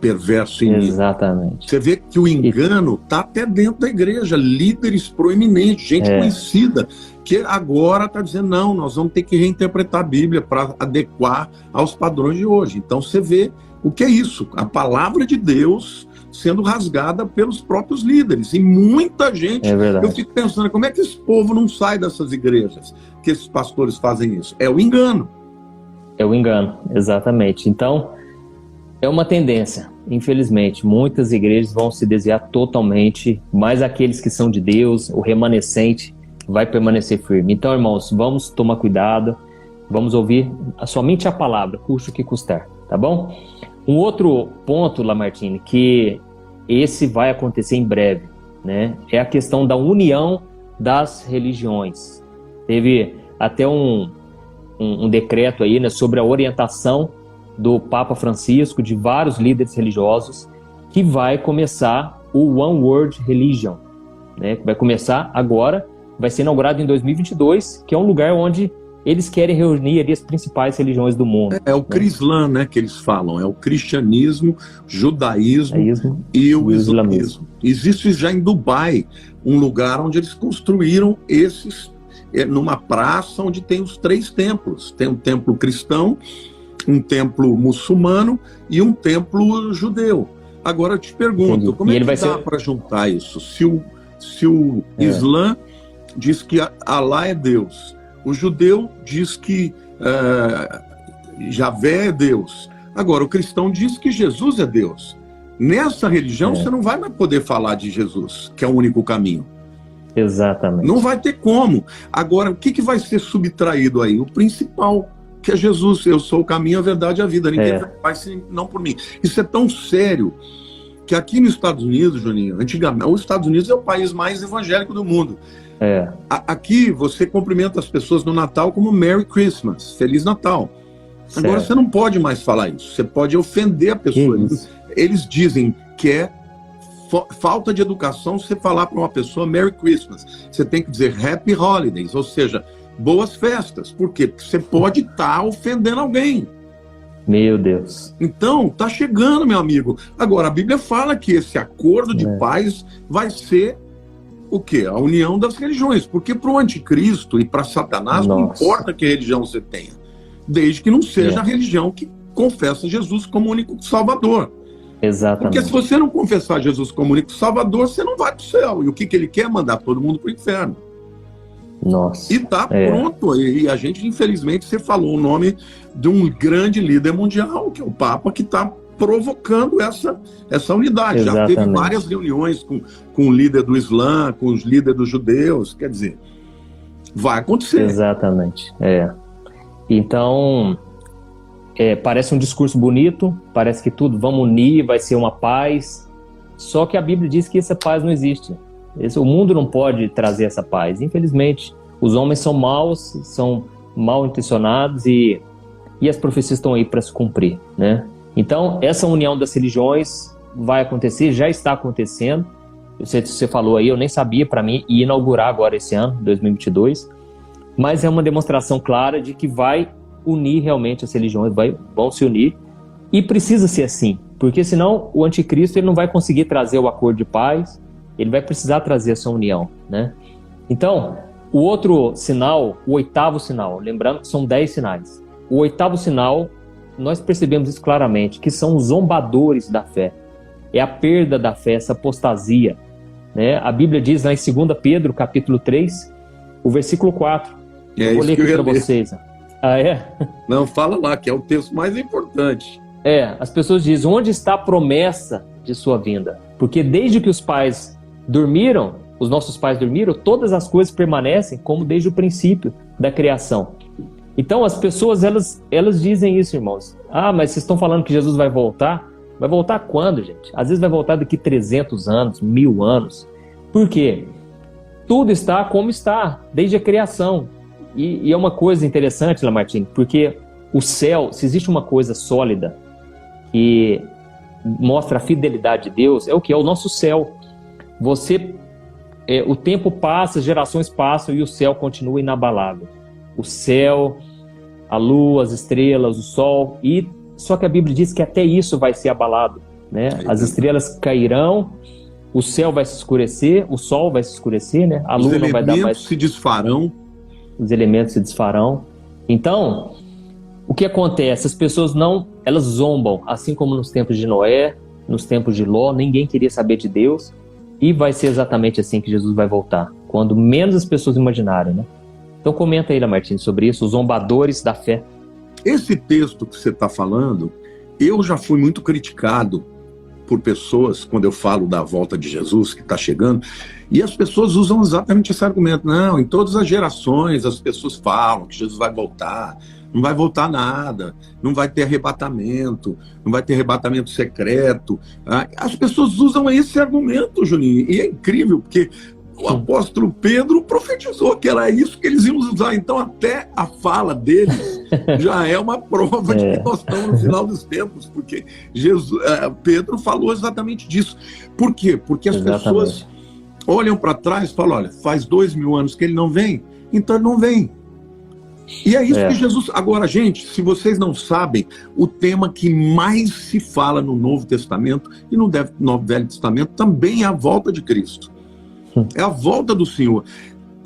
perverso em Exatamente. Você vê que o engano está até dentro da igreja, líderes proeminentes, gente conhecida, que agora está dizendo, não, nós vamos ter que reinterpretar a Bíblia para adequar aos padrões de hoje. Então você vê o que é isso, a palavra de Deus sendo rasgada pelos próprios líderes. E muita gente, eu fico pensando, como é que esse povo não sai dessas igrejas, que esses pastores fazem isso? É o engano. É o engano, exatamente. Então, é uma tendência, infelizmente. Muitas igrejas vão se desviar totalmente, mas aqueles que são de Deus, o remanescente, vai permanecer firme. Então, irmãos, vamos tomar cuidado, vamos ouvir somente a palavra, custe o que custar, tá bom? Um outro ponto, Lamartine, que esse vai acontecer em breve, né? É a questão da união das religiões. Teve até um decreto aí, né, sobre a orientação do Papa Francisco, de vários líderes religiosos, que vai começar o One World Religion, né, que vai começar agora, vai ser inaugurado em 2022, que é um lugar onde eles querem reunir ali as principais religiões do mundo. É o Crislã, né, que eles falam, é o cristianismo, judaísmo e o islamismo. Existe já em Dubai um lugar onde eles construíram esses, numa praça onde tem os 3 templos. Tem um templo cristão, um templo muçulmano e um templo judeu. Agora eu te pergunto, como é que dá para juntar isso? Se o Islã diz que Alá é Deus, o judeu diz que Javé é Deus. Agora, o cristão diz que Jesus é Deus. Nessa religião, você não vai mais poder falar de Jesus, que é o único caminho. Exatamente. Não vai ter como. Agora, o que vai ser subtraído aí? O principal, que é Jesus. Eu sou o caminho, a verdade e a vida. Ninguém vai não por mim. Isso é tão sério que aqui nos Estados Unidos, Juninho, antigamente, os Estados Unidos é o país mais evangélico do mundo. Aqui, você cumprimenta as pessoas no Natal como Merry Christmas, Feliz Natal. Certo. Agora, você não pode mais falar isso. Você pode ofender a pessoa. Eles dizem que é falta de educação você falar para uma pessoa Merry Christmas. Você tem que dizer Happy Holidays, ou seja, boas festas. Por quê? Porque você pode estar ofendendo alguém. Meu Deus. Então, tá chegando, meu amigo. Agora, a Bíblia fala que esse acordo de paz vai ser o quê? A união das religiões. Porque para o anticristo e para Satanás, não importa que religião você tenha, desde que não seja a religião que confessa Jesus como único Salvador. Exatamente. Porque se você não confessar Jesus como único Salvador, você não vai para o céu. E o que ele quer? Mandar todo mundo para o inferno. Nossa. E tá pronto. E a gente, infelizmente, você falou o nome de um grande líder mundial, que é o Papa, que está provocando essa unidade. Exatamente. Já teve várias reuniões com o líder do Islã, com os líderes dos judeus. Quer dizer, vai acontecer. Exatamente. Então, parece um discurso bonito, parece que tudo, vamos unir, vai ser uma paz. Só que a Bíblia diz que essa paz não existe. O mundo não pode trazer essa paz. Infelizmente, os homens são maus, são mal intencionados e as profecias estão aí para se cumprir, né? Então, essa união das religiões vai acontecer, já está acontecendo. Você falou aí, eu nem sabia, para mim, ia inaugurar agora esse ano, 2022. Mas é uma demonstração clara de que vai unir realmente as religiões, vão se unir. E precisa ser assim, porque senão o anticristo ele não vai conseguir trazer o acordo de paz, ele vai precisar trazer essa união, né? Então, o outro sinal, o oitavo sinal, lembrando que são 10 sinais. O oitavo sinal, nós percebemos isso claramente, que são os zombadores da fé. É a perda da fé, essa apostasia, né? A Bíblia diz lá em 2 Pedro, capítulo 3, o versículo 4. Eu vou ler aqui para vocês. Não, fala lá, que é o texto mais importante. As pessoas dizem, onde está a promessa de sua vinda? Porque desde que os pais dormiram, os nossos pais dormiram, todas as coisas permanecem como desde o princípio da criação. Então as pessoas, elas dizem isso, irmãos. Mas vocês estão falando que Jesus vai voltar? Vai voltar quando, gente? Às vezes vai voltar daqui 300 anos, 1000 anos. Por quê? Tudo está como está, desde a criação. E é uma coisa interessante, Lamartine, porque o céu, se existe uma coisa sólida que mostra a fidelidade de Deus, é o que? É o nosso céu. O tempo passa, as gerações passam e o céu continua inabalável. O céu, a lua, as estrelas, o sol, só que a Bíblia diz que até isso vai ser abalado, né? As estrelas cairão, o céu vai se escurecer, o sol vai se escurecer, né? A lua não vai dar mais. Os elementos se desfarão. Então, o que acontece? As pessoas elas zombam, assim como nos tempos de Noé, nos tempos de Ló, ninguém queria saber de Deus, e vai ser exatamente assim que Jesus vai voltar, quando menos as pessoas imaginarem, né? Então comenta aí, Lamartine, sobre isso, os zombadores da fé. Esse texto que você está falando, eu já fui muito criticado por pessoas, quando eu falo da volta de Jesus, que está chegando, e as pessoas usam exatamente esse argumento. Não, em todas as gerações as pessoas falam que Jesus vai voltar, não vai voltar nada, não vai ter arrebatamento, não vai ter arrebatamento secreto. As pessoas usam esse argumento, Juninho, e é incrível, porque o apóstolo Pedro profetizou que era isso que eles iam usar. Então até a fala deles já é uma prova de que nós estamos no final dos tempos, porque Pedro falou exatamente disso. Por quê? Porque as pessoas olham para trás e falam, olha, faz 2000 anos que ele não vem, então ele não vem. E é isso que Jesus... Agora, gente, se vocês não sabem, o tema que mais se fala no Novo Testamento e no Velho Testamento também é a volta de Cristo. É a volta do Senhor.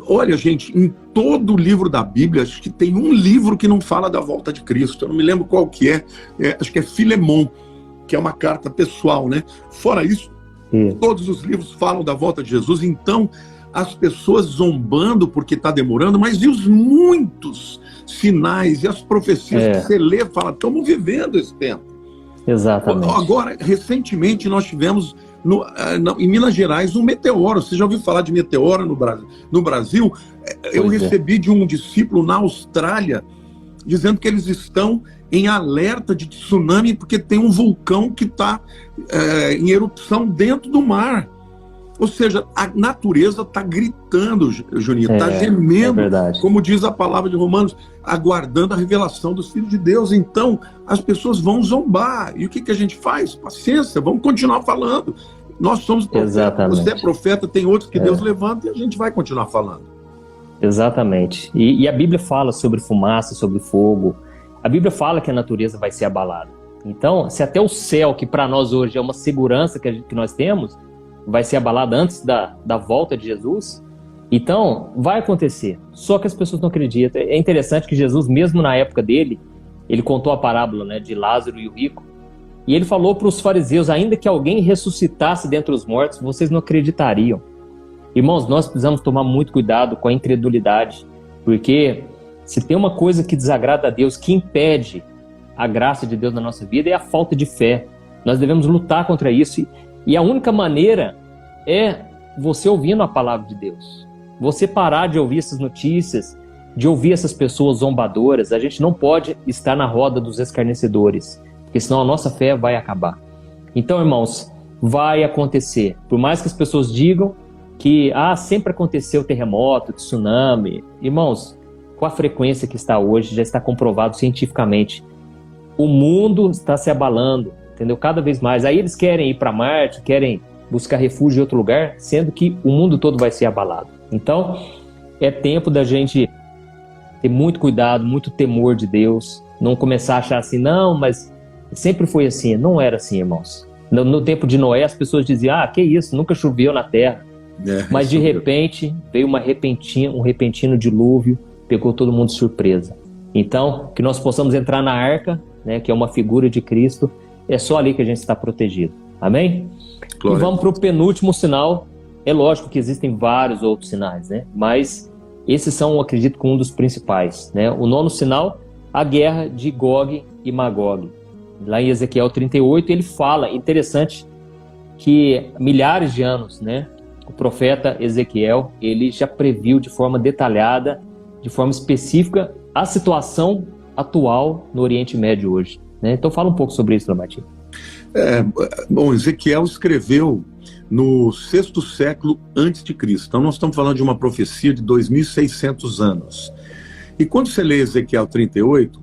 Olha, gente, em todo o livro da Bíblia, acho que tem um livro que não fala da volta de Cristo. Eu não me lembro qual que é. Acho que é Filemon, que é uma carta pessoal, né? Fora isso, Todos os livros falam da volta de Jesus. Então, as pessoas zombando porque está demorando, mas e os muitos sinais e as profecias que você lê, fala, estamos vivendo esse tempo. Exatamente. Agora, recentemente, nós tivemos em Minas Gerais um meteoro. Você já ouviu falar de meteoro no Brasil? Eu recebi de um discípulo na Austrália dizendo que eles estão em alerta de tsunami porque tem um vulcão que está em erupção dentro do mar. Ou seja, a natureza está gritando, Juninho, está gemendo, como diz a palavra de Romanos, aguardando a revelação dos filhos de Deus. Então, as pessoas vão zombar. E o que a gente faz? Paciência, vamos continuar falando. Nós somos profetas. Exatamente. Você é profeta, tem outros que Deus levanta e a gente vai continuar falando. Exatamente. E a Bíblia fala sobre fumaça, sobre fogo. A Bíblia fala que a natureza vai ser abalada. Então, se até o céu, que para nós hoje é uma segurança que nós temos, vai ser abalada antes da volta de Jesus, então vai acontecer. Só que as pessoas não acreditam. É interessante que Jesus, mesmo na época dele, ele contou a parábola, né, de Lázaro e o rico, e ele falou para os fariseus, ainda que alguém ressuscitasse dentre os mortos, vocês não acreditariam. Irmãos, nós precisamos tomar muito cuidado com a incredulidade, porque se tem uma coisa que desagrada a Deus, que impede a graça de Deus na nossa vida, é a falta de fé. Nós devemos lutar contra isso. E a única maneira é você ouvindo a palavra de Deus. Você parar de ouvir essas notícias, de ouvir essas pessoas zombadoras. A gente não pode estar na roda dos escarnecedores, porque senão a nossa fé vai acabar. Então, irmãos, vai acontecer. Por mais que as pessoas digam que sempre aconteceu terremoto, tsunami. Irmãos, com a frequência que está hoje, já está comprovado cientificamente. O mundo está se abalando, entendeu? Cada vez mais. Aí eles querem ir para Marte, querem buscar refúgio em outro lugar, sendo que o mundo todo vai ser abalado. Então, é tempo da gente ter muito cuidado, muito temor de Deus, não começar a achar assim, não, mas sempre foi assim. Não era assim, irmãos. No tempo de Noé, as pessoas diziam, que isso, nunca choveu na terra. Mas de repente, veio um repentino dilúvio, pegou todo mundo de surpresa. Então, que nós possamos entrar na arca, né, que é uma figura de Cristo, é só ali que a gente está protegido. Amém? Glória. E vamos para o penúltimo sinal. É lógico que existem vários outros sinais, né? Mas esses são, eu acredito, um dos principais, né? O nono sinal, a guerra de Gog e Magog. Lá em Ezequiel 38, ele fala, interessante, que milhares de anos, né? O profeta Ezequiel, ele já previu de forma detalhada, de forma específica, a situação atual no Oriente Médio hoje, né? Então fala um pouco sobre isso, Lamartine. Bom, Ezequiel escreveu no 6º século antes de Cristo. Então nós estamos falando de uma profecia de 2.600 anos. E quando você lê Ezequiel 38,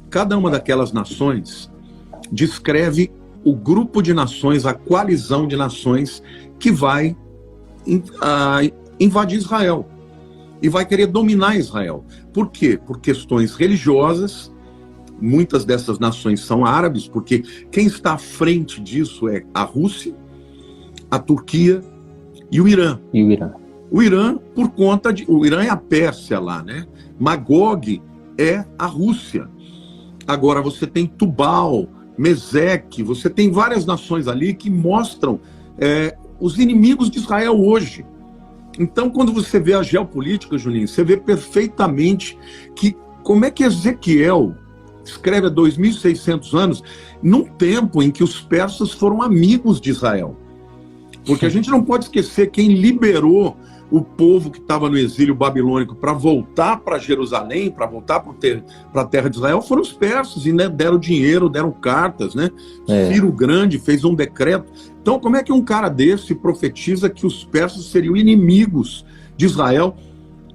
cada uma daquelas nações descreve o grupo de nações, a coalizão de nações que vai invadir Israel e vai querer dominar Israel. Por quê? Por questões religiosas. Muitas dessas nações são árabes, porque quem está à frente disso é a Rússia, a Turquia e o Irã. O Irã, por conta de... O Irã é a Pérsia lá, né? Magog é a Rússia. Agora você tem Tubal, Meseque, você tem várias nações ali que mostram os inimigos de Israel hoje. Então, quando você vê a geopolítica, Juninho, você vê perfeitamente que como é que Ezequiel escreve há 2.600 anos, num tempo em que os persas foram amigos de Israel. Porque a gente não pode esquecer quem liberou o povo que estava no exílio babilônico para voltar para Jerusalém, para voltar para a terra de Israel, foram os persas, e né, deram dinheiro, deram cartas, né? Ciro Grande fez um decreto. Então, como é que um cara desse profetiza que os persas seriam inimigos de Israel?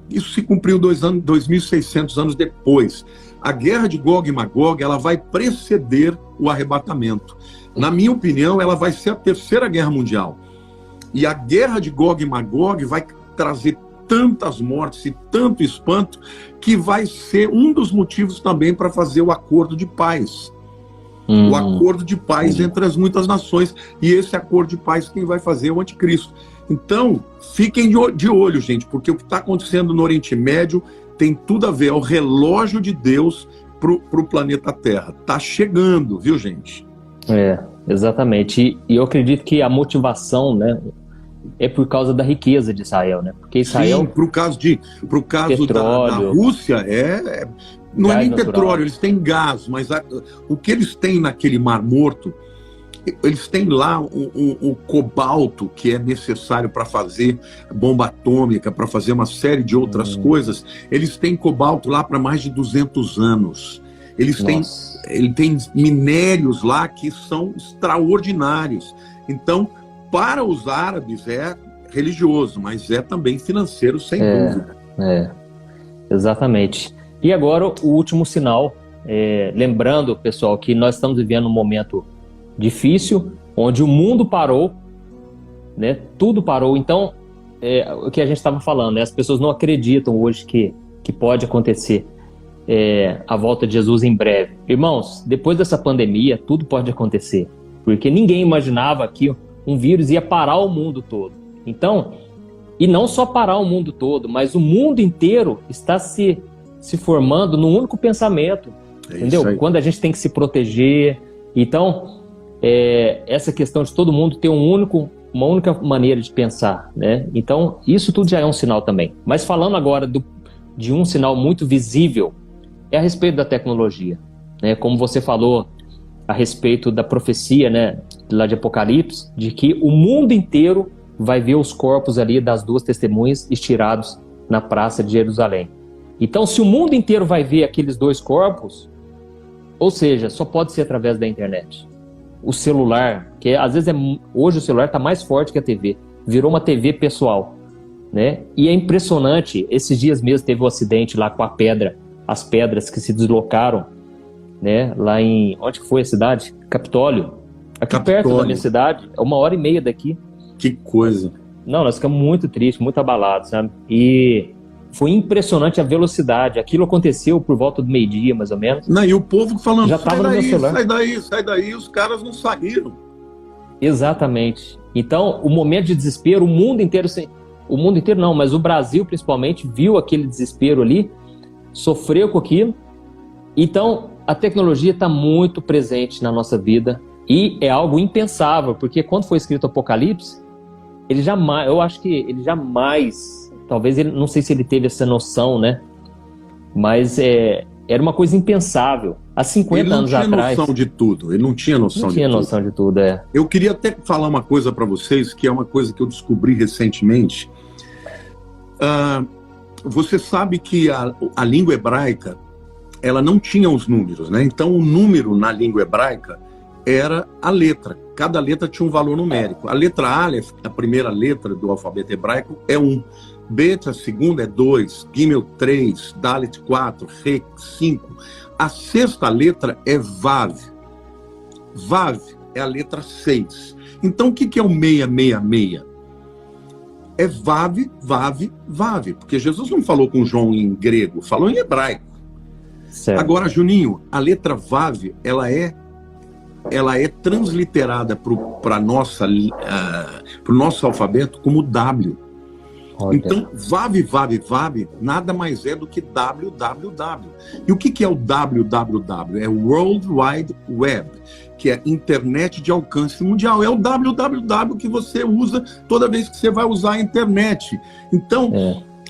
Isso se cumpriu 2.600 anos depois. A guerra de Gog e Magog, ela vai preceder o arrebatamento. Na minha opinião, ela vai ser a terceira guerra mundial. E a guerra de Gog e Magog vai trazer tantas mortes e tanto espanto que vai ser um dos motivos também para fazer o acordo de paz. O acordo de paz entre as muitas nações. E esse acordo de paz quem vai fazer é o anticristo. Então, fiquem de olho, gente, porque o que está acontecendo no Oriente Médio tem tudo a ver, é o relógio de Deus para o planeta Terra. Está chegando, viu, gente? Exatamente. E eu acredito que a motivação, né, é por causa da riqueza de Israel, né? Porque Israel... Sim, pro caso da Rússia, não é nem natural. Petróleo, eles têm gás, mas o que eles têm naquele Mar Morto, eles têm lá um cobalto que é necessário para fazer bomba atômica, para fazer uma série de outras coisas. Eles têm cobalto lá para mais de 200 anos. Eles têm minérios lá que são extraordinários. Então, para os árabes é religioso, mas é também financeiro, sem dúvida. Exatamente. E agora o último sinal, lembrando, pessoal, que nós estamos vivendo um momento difícil, onde o mundo parou, né? Tudo parou. Então, o que a gente estava falando, né? As pessoas não acreditam hoje que pode acontecer a volta de Jesus em breve. Irmãos, depois dessa pandemia, tudo pode acontecer, porque ninguém imaginava que um vírus ia parar o mundo todo. Então, e não só parar o mundo todo, mas o mundo inteiro está se formando num único pensamento, entendeu? Quando a gente tem que se proteger. Então, essa questão de todo mundo ter uma única maneira de pensar, né? Então, isso tudo já é um sinal também. Mas falando agora de um sinal muito visível, é a respeito da tecnologia, né? Como você falou a respeito da profecia, né, lá de Apocalipse, de que o mundo inteiro vai ver os corpos ali das duas testemunhas estirados na praça de Jerusalém. Então, se o mundo inteiro vai ver aqueles dois corpos, ou seja, só pode ser através da internet. O celular, que às vezes hoje o celular está mais forte que a TV, virou uma TV pessoal, né? E é impressionante, esses dias mesmo teve um acidente lá com as pedras que se deslocaram, né? Lá onde foi a cidade? Capitólio. Aqui perto da minha cidade, é 1h30 daqui. Que coisa. Não, nós ficamos muito tristes, muito abalados, sabe? E foi impressionante a velocidade. Aquilo aconteceu por volta do meio-dia, mais ou menos. Não, e o povo falando, já estava no meu celular. Sai daí, os caras não saíram. Exatamente. Então, o momento de desespero, o mundo inteiro não, mas o Brasil principalmente viu aquele desespero ali, sofreu com aquilo. Então, a tecnologia está muito presente na nossa vida e é algo impensável, porque quando foi escrito o Apocalipse, eu acho que ele jamais, talvez, não sei se ele teve essa noção, né? Mas era uma coisa impensável. Há 50 anos atrás. Ele não tinha noção de tudo. Ele não tinha noção de tudo. Eu queria até falar uma coisa para vocês, que é uma coisa que eu descobri recentemente. Você sabe que a língua hebraica, ela não tinha os números, né? Então, o número na língua hebraica era a letra. Cada letra tinha um valor numérico. A letra Aleph, a primeira letra do alfabeto hebraico, é 1. Bet, a segunda, é 2. Gimel, 3. Dalet, 4. Re, 5. A sexta letra é Vav. Vav é a letra 6. Então, o que é o 666? É Vav, Vav, Vav. Porque Jesus não falou com João em grego, falou em hebraico. Certo. Agora, Juninho, a letra Vav, ela é transliterada para o nosso alfabeto como W. Olha. Então, Vav, Vav, Vav, nada mais é do que www. E o que é o www? É o World Wide Web, que é internet de alcance mundial. É o www que você usa toda vez que você vai usar a internet. Então,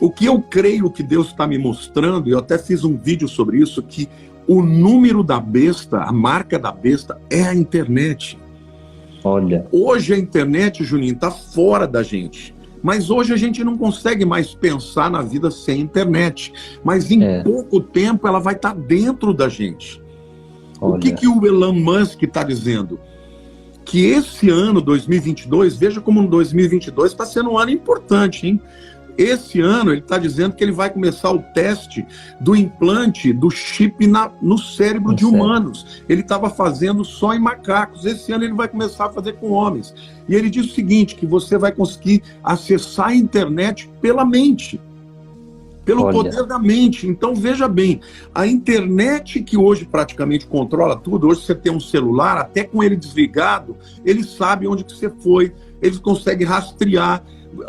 o que eu creio que Deus está me mostrando, e eu até fiz um vídeo sobre isso, que o número da besta, a marca da besta, é a internet. Olha. Hoje a internet, Juninho, está fora da gente. Mas hoje a gente não consegue mais pensar na vida sem internet. Mas em pouco tempo ela vai estar dentro da gente. Olha. O que o Elon Musk está dizendo? Que esse ano, 2022, veja como 2022 está sendo um ano importante, hein? Esse ano ele está dizendo que ele vai começar o teste do implante do chip no cérebro de humanos. Ele estava fazendo só em macacos. Esse ano ele vai começar a fazer com homens. E ele diz o seguinte, que você vai conseguir acessar a internet pela mente. Pelo poder da mente. Então, veja bem, a internet que hoje praticamente controla tudo, hoje você tem um celular, até com ele desligado, ele sabe onde que você foi, ele consegue rastrear.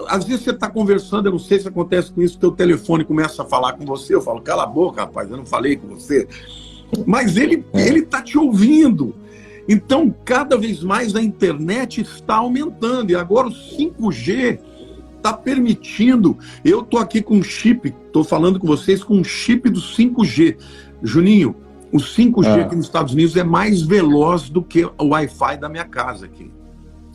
Às vezes você está conversando, eu não sei se acontece com isso, teu telefone começa a falar com você, eu falo, cala a boca, rapaz, eu não falei com você. Mas ele está te ouvindo. Então, cada vez mais a internet está aumentando. E agora o 5G está permitindo. Eu estou aqui com um chip, estou falando com vocês com um chip do 5G. Juninho, o 5G aqui nos Estados Unidos é mais veloz do que o Wi-Fi da minha casa aqui.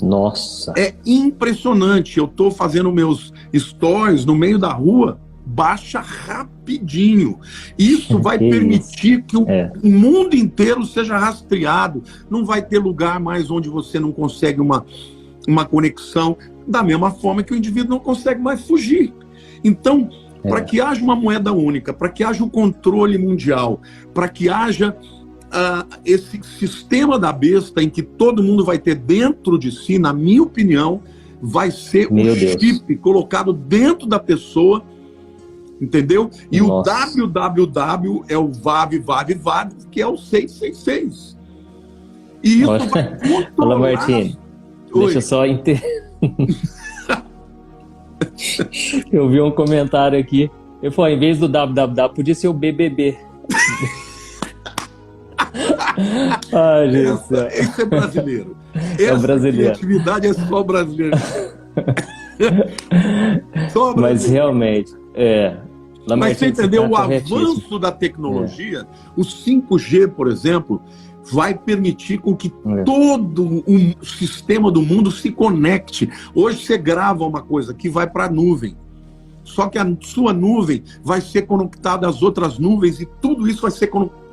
Nossa! É impressionante. Eu estou fazendo meus stories no meio da rua, baixa rapidinho. Isso vai permitir que o mundo inteiro seja rastreado. Não vai ter lugar mais onde você não consegue uma conexão, da mesma forma que o indivíduo não consegue mais fugir. Então, para que haja uma moeda única, para que haja um controle mundial, para que haja esse sistema da besta em que todo mundo vai ter dentro de si, na minha opinião, vai ser um chip colocado dentro da pessoa, entendeu? E o www é o VAV, que é o 666. E isso vai controlar... Fala, Martim, deixa eu só Eu vi um comentário aqui. Eu falei, em vez do www, podia ser o BBB. Ai, Jesus. Esse é brasileiro. É brasileiro. Essa criatividade é só brasileiro. Só brasileiro. Mas realmente, Mas você entendeu o avanço da tecnologia? O 5G, por exemplo, vai permitir com que todo o sistema do mundo se conecte. Hoje você grava uma coisa que vai para a nuvem. Só que a sua nuvem vai ser conectada às outras nuvens e tudo isso vai ser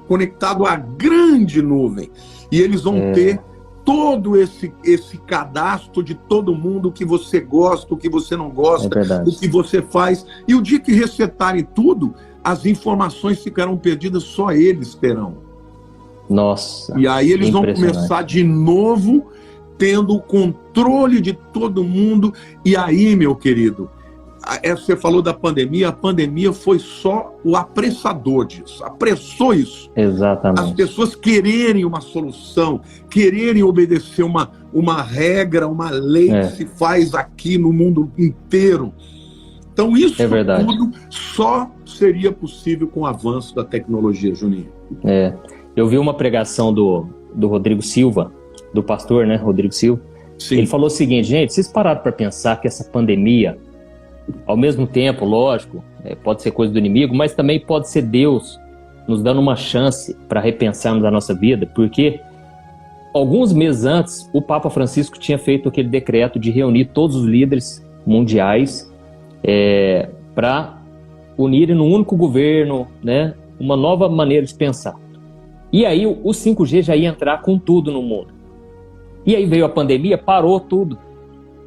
conectado à grande nuvem. E eles vão ter todo esse cadastro de todo mundo, o que você gosta, o que você não gosta, o que você faz. E o dia que resetarem tudo, as informações ficarão perdidas, só eles terão. Nossa. E aí eles vão começar de novo, tendo o controle de todo mundo. E aí, meu querido, você falou da pandemia, a pandemia foi só o apressador disso, apressou isso. Exatamente. As pessoas quererem uma solução, quererem obedecer uma regra, uma lei que se faz aqui no mundo inteiro. Então isso tudo só seria possível com o avanço da tecnologia, Juninho. Eu vi uma pregação do Rodrigo Silva, do pastor, né, Rodrigo Silva. Sim. Ele falou o seguinte, gente, vocês pararam para pensar que essa pandemia, ao mesmo tempo, lógico, pode ser coisa do inimigo, mas também pode ser Deus nos dando uma chance para repensarmos a nossa vida, porque alguns meses antes, o Papa Francisco tinha feito aquele decreto de reunir todos os líderes mundiais para unirem num único governo, né, uma nova maneira de pensar. E aí o 5G já ia entrar com tudo no mundo. E aí veio a pandemia, parou tudo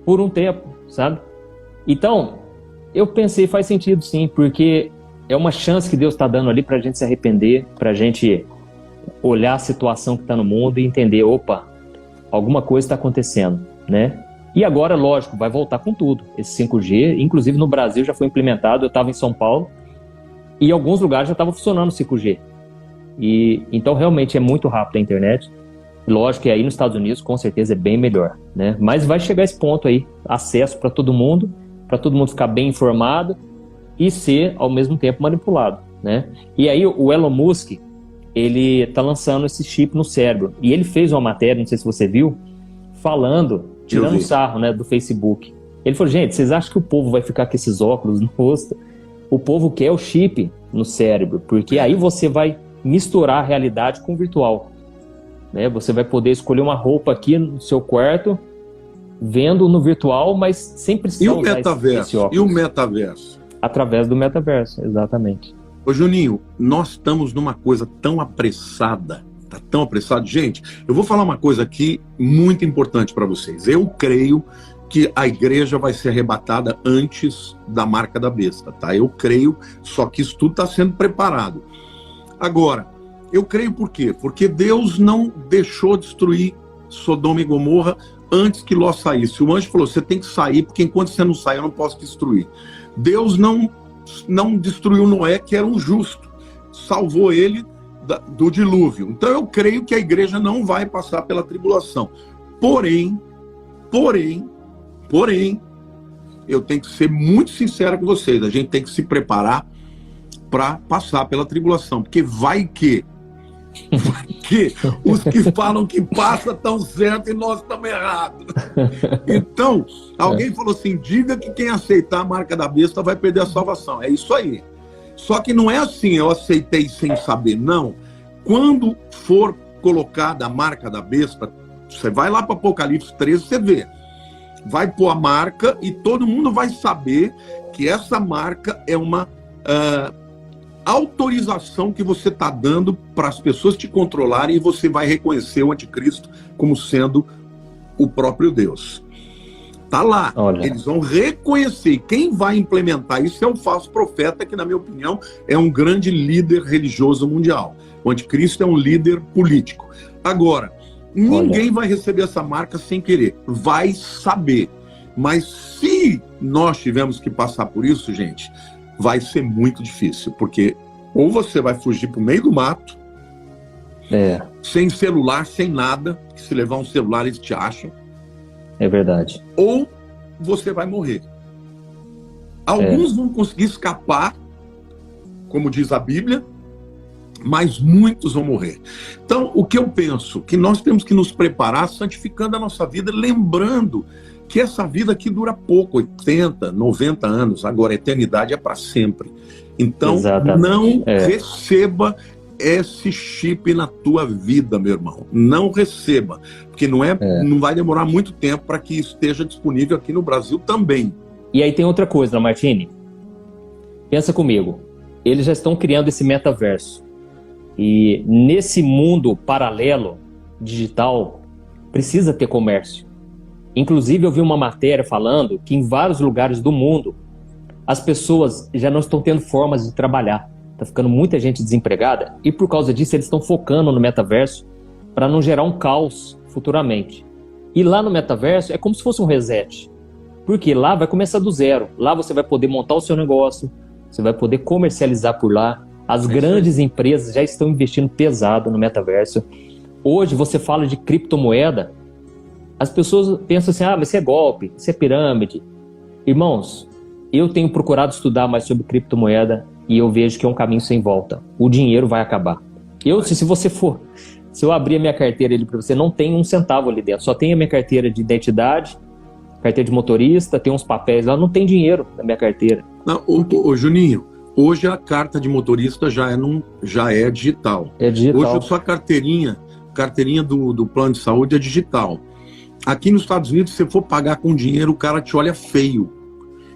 por um tempo, sabe? Então, eu pensei, faz sentido sim, porque é uma chance que Deus está dando ali para a gente se arrepender, para a gente olhar a situação que está no mundo e entender, opa, alguma coisa está acontecendo, né? E agora, lógico, vai voltar com tudo. Esse 5G, inclusive no Brasil já foi implementado, eu estava em São Paulo, e em alguns lugares já estava funcionando o 5G. E, então, realmente, é muito rápido a internet. Lógico que aí nos Estados Unidos, com certeza, é bem melhor, né? Mas vai chegar esse ponto aí, acesso para todo mundo ficar bem informado e ser, ao mesmo tempo, manipulado, né? E aí o Elon Musk, ele tá lançando esse chip no cérebro. E ele fez uma matéria, não sei se você viu, falando, tirando sarro, né, do Facebook. Ele falou, gente, vocês acham que o povo vai ficar com esses óculos no rosto? O povo quer o chip no cérebro, porque aí você vai misturar a realidade com o virtual, né? Você vai poder escolher uma roupa aqui no seu quarto, vendo no virtual, mas sem precisar usar esse óculos. E o metaverso? Através do metaverso, exatamente. Ô Juninho, nós estamos numa coisa tão apressada, tá tão apressado. Gente, eu vou falar uma coisa aqui muito importante para vocês. Eu creio que a igreja vai ser arrebatada antes da marca da besta, tá? Eu creio, só que isso tudo está sendo preparado. Agora, eu creio por quê? Porque Deus não deixou destruir Sodoma e Gomorra antes que Ló saísse. O anjo falou, você tem que sair, porque enquanto você não sair, eu não posso destruir. Deus não destruiu Noé, que era um justo. Salvou ele do dilúvio. Então eu creio que a igreja não vai passar pela tribulação. Porém, eu tenho que ser muito sincero com vocês. A gente tem que se preparar para passar pela tribulação. Porque vai que Porque os que falam que passa estão certos e nós estamos errados. Então, alguém falou assim, diga que quem aceitar a marca da besta vai perder a salvação. É isso aí. Só que não é assim, eu aceitei sem saber, não. Quando for colocada a marca da besta, você vai lá para Apocalipse 13, você vê. Vai pôr a marca e todo mundo vai saber que essa marca é uma autorização que você está dando para as pessoas te controlarem e você vai reconhecer o anticristo como sendo o próprio Deus. Tá lá. Olha. Eles vão reconhecer. Quem vai implementar isso é um falso profeta que, na minha opinião, é um grande líder religioso mundial. O anticristo é um líder político. Agora, ninguém vai receber essa marca sem querer. Vai saber. Mas se nós tivermos que passar por isso, gente, vai ser muito difícil. Porque ou você vai fugir para o meio do mato, sem celular, sem nada, que se levar um celular eles te acham. É verdade. Ou você vai morrer. Alguns vão conseguir escapar, como diz a Bíblia, mas muitos vão morrer. Então, o que eu penso? Que nós temos que nos preparar santificando a nossa vida, lembrando que essa vida aqui dura pouco, 80, 90 anos. Agora, a eternidade é para sempre. Então, não receba esse chip na tua vida, meu irmão. Não receba. Porque não vai demorar muito tempo para que isso esteja disponível aqui no Brasil também. E aí tem outra coisa, Martini. Pensa comigo. Eles já estão criando esse metaverso. E nesse mundo paralelo, digital, precisa ter comércio. Inclusive, eu vi uma matéria falando que em vários lugares do mundo, as pessoas já não estão tendo formas de trabalhar. Está ficando muita gente desempregada e por causa disso eles estão focando no metaverso para não gerar um caos futuramente. E lá no metaverso é como se fosse um reset. Porque lá vai começar do zero. Lá você vai poder montar o seu negócio, você vai poder comercializar por lá. As grandes empresas já estão investindo pesado no metaverso. Hoje você fala de criptomoeda, as pessoas pensam assim, mas isso é golpe, isso é pirâmide. Irmãos, eu tenho procurado estudar mais sobre criptomoeda e eu vejo que é um caminho sem volta. O dinheiro vai acabar. Se eu abrir a minha carteira ali para você, não tem um centavo ali dentro. Só tem a minha carteira de identidade, carteira de motorista, tem uns papéis lá, não tem dinheiro na minha carteira. Não, ô Juninho, hoje a carta de motorista já é digital. É digital. Hoje a sua carteirinha do plano de saúde é digital. Aqui nos Estados Unidos, se você for pagar com dinheiro, o cara te olha feio.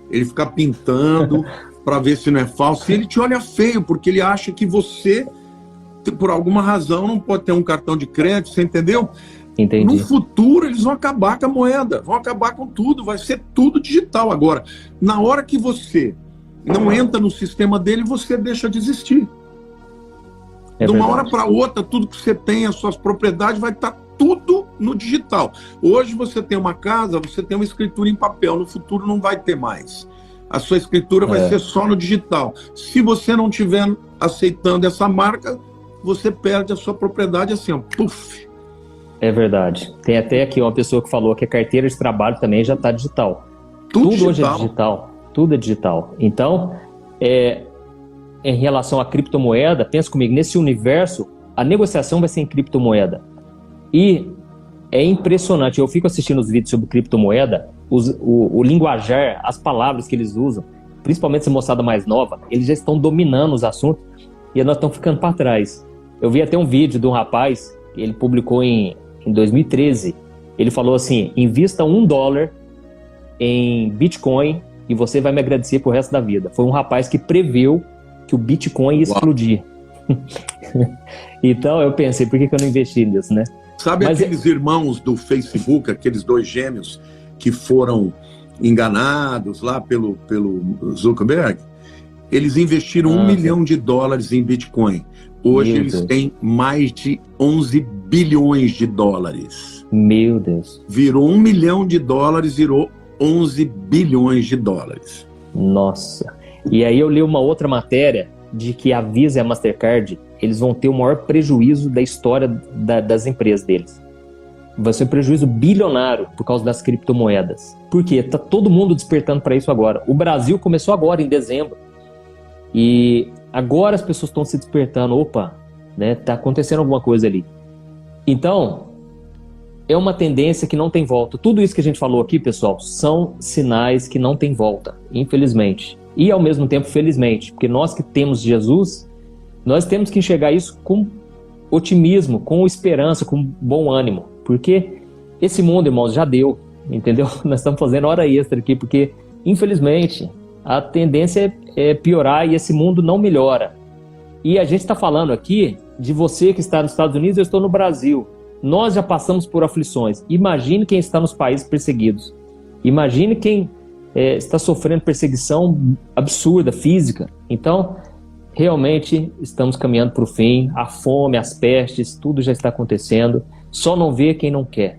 Ele fica pintando para ver se não é falso. E ele te olha feio, porque ele acha que você, por alguma razão, não pode ter um cartão de crédito, você entendeu? Entendi. No futuro, eles vão acabar com a moeda, vão acabar com tudo, vai ser tudo digital. Agora, na hora que você não entra no sistema dele, você deixa de existir. De uma hora para outra, tudo que você tem, as suas propriedades, vai estar tudo no digital. Hoje você tem uma casa, você tem uma escritura em papel, no futuro não vai ter mais. A sua escritura vai ser só no digital. Se você não estiver aceitando essa marca, você perde a sua propriedade assim, ó, puf. É verdade. Tem até aqui uma pessoa que falou que a carteira de trabalho também já está digital. Tudo digital. Hoje é digital. Tudo é digital. Então, em relação à criptomoeda, pensa comigo, nesse universo, a negociação vai ser em criptomoeda. E é impressionante, eu fico assistindo os vídeos sobre criptomoeda, o linguajar, as palavras que eles usam, principalmente essa moçada mais nova, eles já estão dominando os assuntos e nós estamos ficando para trás. Eu vi até um vídeo de um rapaz, ele publicou em 2013, ele falou assim, invista $1 em Bitcoin e você vai me agradecer pro resto da vida. Foi um rapaz que preveu que o Bitcoin ia explodir. Então eu pensei, por que eu não investi nisso, né? Sabe aqueles irmãos do Facebook, aqueles dois gêmeos que foram enganados lá pelo Zuckerberg? Eles investiram $1 milhão em Bitcoin. Hoje eles têm mais de 11 bilhões de dólares. Meu Deus. Virou $1 milhão, virou 11 bilhões de dólares. Nossa. E aí eu li uma outra matéria de que a Visa e a Mastercard, eles vão ter o maior prejuízo da história das empresas deles. Vai ser um prejuízo bilionário por causa das criptomoedas. Por quê? Tá todo mundo despertando para isso agora. O Brasil começou agora, em dezembro. E agora as pessoas estão se despertando. Opa, né? Tá acontecendo alguma coisa ali. Então, é uma tendência que não tem volta. Tudo isso que a gente falou aqui, pessoal, são sinais que não tem volta, infelizmente. E ao mesmo tempo, felizmente, porque nós que temos Jesus, nós temos que enxergar isso com otimismo, com esperança, com bom ânimo, porque esse mundo, irmãos, já deu, entendeu? Nós estamos fazendo hora extra aqui, porque infelizmente a tendência é piorar e esse mundo não melhora. E a gente está falando aqui de você que está nos Estados Unidos, eu estou no Brasil. Nós já passamos por aflições. Imagine quem está nos países perseguidos. Imagine quem está sofrendo perseguição absurda, física. Então, realmente estamos caminhando para o fim. A fome, as pestes, tudo já está acontecendo. Só não vê quem não quer.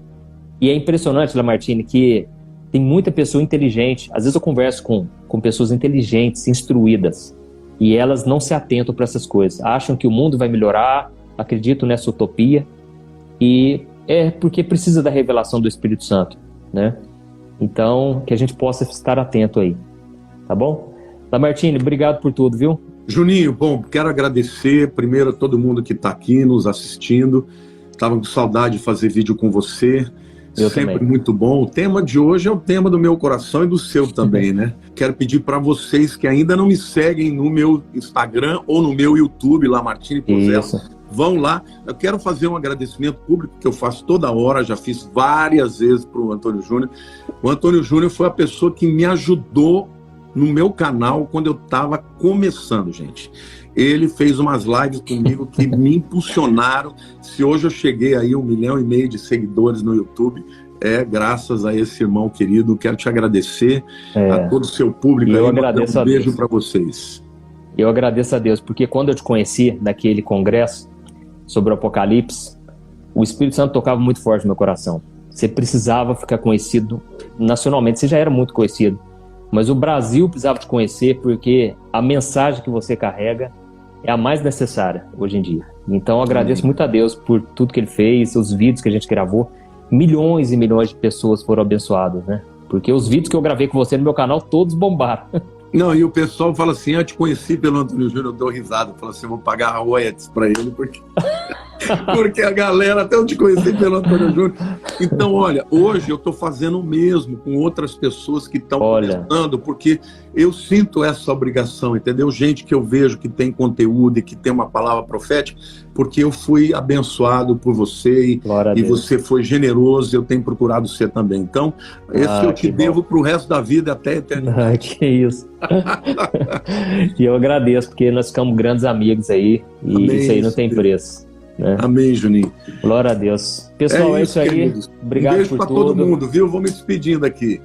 E é impressionante, Lamartine, que tem muita pessoa inteligente. Às vezes eu converso com pessoas inteligentes, instruídas, e elas não se atentam para essas coisas. Acham que o mundo vai melhorar, acreditam nessa utopia, e é porque precisa da revelação do Espírito Santo, né? Então, que a gente possa estar atento aí, tá bom? Lamartine, obrigado por tudo, viu? Juninho, bom, quero agradecer primeiro a todo mundo que está aqui nos assistindo. Estava com saudade de fazer vídeo com você. Eu sempre também. muito bom. O tema de hoje é o tema do meu coração e do seu também, né? Quero pedir para vocês que ainda não me seguem no meu Instagram ou no meu YouTube, Lamartine Pozella, vão lá. Eu quero fazer um agradecimento público que eu faço toda hora, já fiz várias vezes para o Antônio Júnior. O Antônio Júnior foi a pessoa que me ajudou no meu canal quando eu estava começando, gente. Ele fez umas lives comigo que me impulsionaram. Se hoje eu cheguei aí 1,5 milhão de seguidores no YouTube, é graças a esse irmão querido. Quero te agradecer a todo o seu público. Eu aí, agradeço um beijo Deus para vocês. Eu agradeço a Deus, porque quando eu te conheci naquele congresso sobre o Apocalipse, o Espírito Santo tocava muito forte no meu coração. Você precisava ficar conhecido nacionalmente, você já era muito conhecido, mas o Brasil precisava te conhecer porque a mensagem que você carrega é a mais necessária hoje em dia. Então eu agradeço muito a Deus por tudo que Ele fez, os vídeos que a gente gravou. Milhões e milhões de pessoas foram abençoadas, né? Porque os vídeos que eu gravei com você no meu canal, todos bombaram. Não, e o pessoal fala assim, eu te conheci pelo Antônio Júnior, eu dou risada. Fala assim, eu vou pagar royalties para ele, porque a galera, até eu te conheci pelo Antônio Júnior. Então, olha, hoje eu estou fazendo o mesmo com outras pessoas que estão começando, porque eu sinto essa obrigação, entendeu? Gente que eu vejo que tem conteúdo e que tem uma palavra profética, porque eu fui abençoado por você e você foi generoso, eu tenho procurado ser também. Então, esse eu te devo para o resto da vida até a eternidade. Que isso. E eu agradeço, porque nós ficamos grandes amigos aí, e amém, isso aí não tem preço. Né? Amém, Juninho. Glória a Deus. Pessoal, é isso aí. Queridos. Obrigado um beijo por para tudo. todo mundo, viu? Vou me despedindo aqui.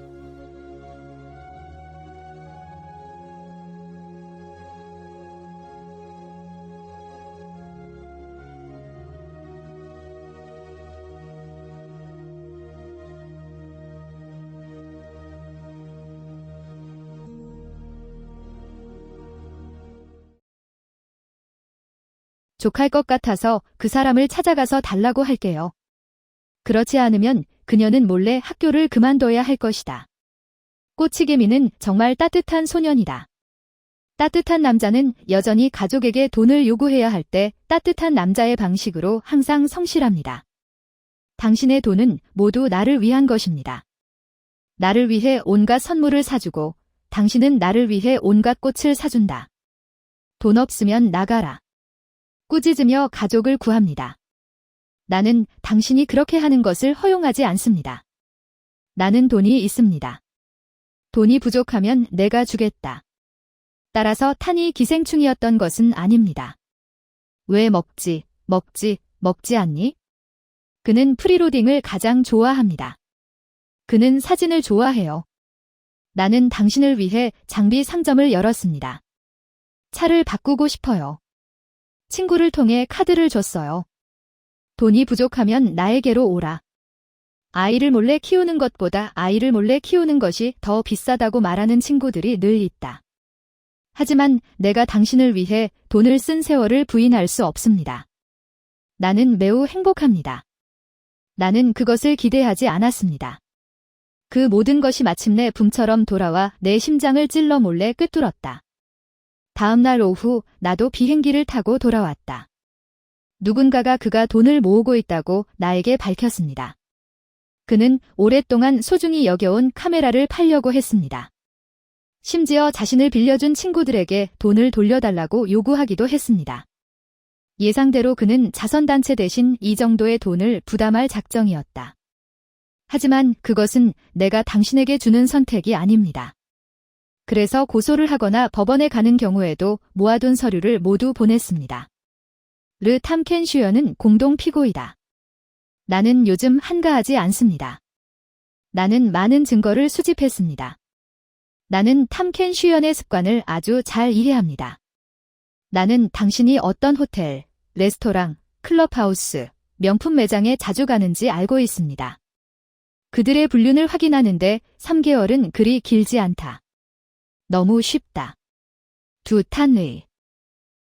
족할 것 같아서 그 사람을 찾아가서 달라고 할게요. 그렇지 않으면 그녀는 몰래 학교를 그만둬야 할 것이다. 꼬치개미는 정말 따뜻한 소년이다. 따뜻한 남자는 여전히 가족에게 돈을 요구해야 할 때 따뜻한 남자의 방식으로 항상 성실합니다. 당신의 돈은 모두 나를 위한 것입니다. 나를 위해 온갖 선물을 사주고 당신은 나를 위해 온갖 꽃을 사준다. 돈 없으면 나가라. 꾸짖으며 가족을 구합니다. 나는 당신이 그렇게 하는 것을 허용하지 않습니다. 나는 돈이 있습니다. 돈이 부족하면 내가 주겠다. 따라서 탄이 기생충이었던 것은 아닙니다. 왜 먹지 않니? 그는 프리로딩을 가장 좋아합니다. 그는 사진을 좋아해요. 나는 당신을 위해 장비 상점을 열었습니다. 차를 바꾸고 싶어요. 친구를 통해 카드를 줬어요. 돈이 부족하면 나에게로 오라. 아이를 몰래 키우는 것보다 아이를 몰래 키우는 것이 더 비싸다고 말하는 친구들이 늘 있다. 하지만 내가 당신을 위해 돈을 쓴 세월을 부인할 수 없습니다. 나는 매우 행복합니다. 나는 그것을 기대하지 않았습니다. 그 모든 것이 마침내 붐처럼 돌아와 내 심장을 찔러 몰래 꿰뚫었다. 다음 날 오후 나도 비행기를 타고 돌아왔다. 누군가가 그가 돈을 모으고 있다고 나에게 밝혔습니다. 그는 오랫동안 소중히 여겨온 카메라를 팔려고 했습니다. 심지어 자신을 빌려준 친구들에게 돈을 돌려달라고 요구하기도 했습니다. 예상대로 그는 자선단체 대신 이 정도의 돈을 부담할 작정이었다. 하지만 그것은 내가 당신에게 주는 선택이 아닙니다. 그래서 고소를 하거나 법원에 가는 경우에도 모아둔 서류를 모두 보냈습니다. 르 탐켄 슈연은 공동 피고이다. 나는 요즘 한가하지 않습니다. 나는 많은 증거를 수집했습니다. 나는 탐켄 슈연의 습관을 아주 잘 이해합니다. 나는 당신이 어떤 호텔, 레스토랑, 클럽하우스, 명품 매장에 자주 가는지 알고 있습니다. 그들의 불륜을 확인하는데 3개월은 그리 길지 않다. 너무 쉽다. 두 탄의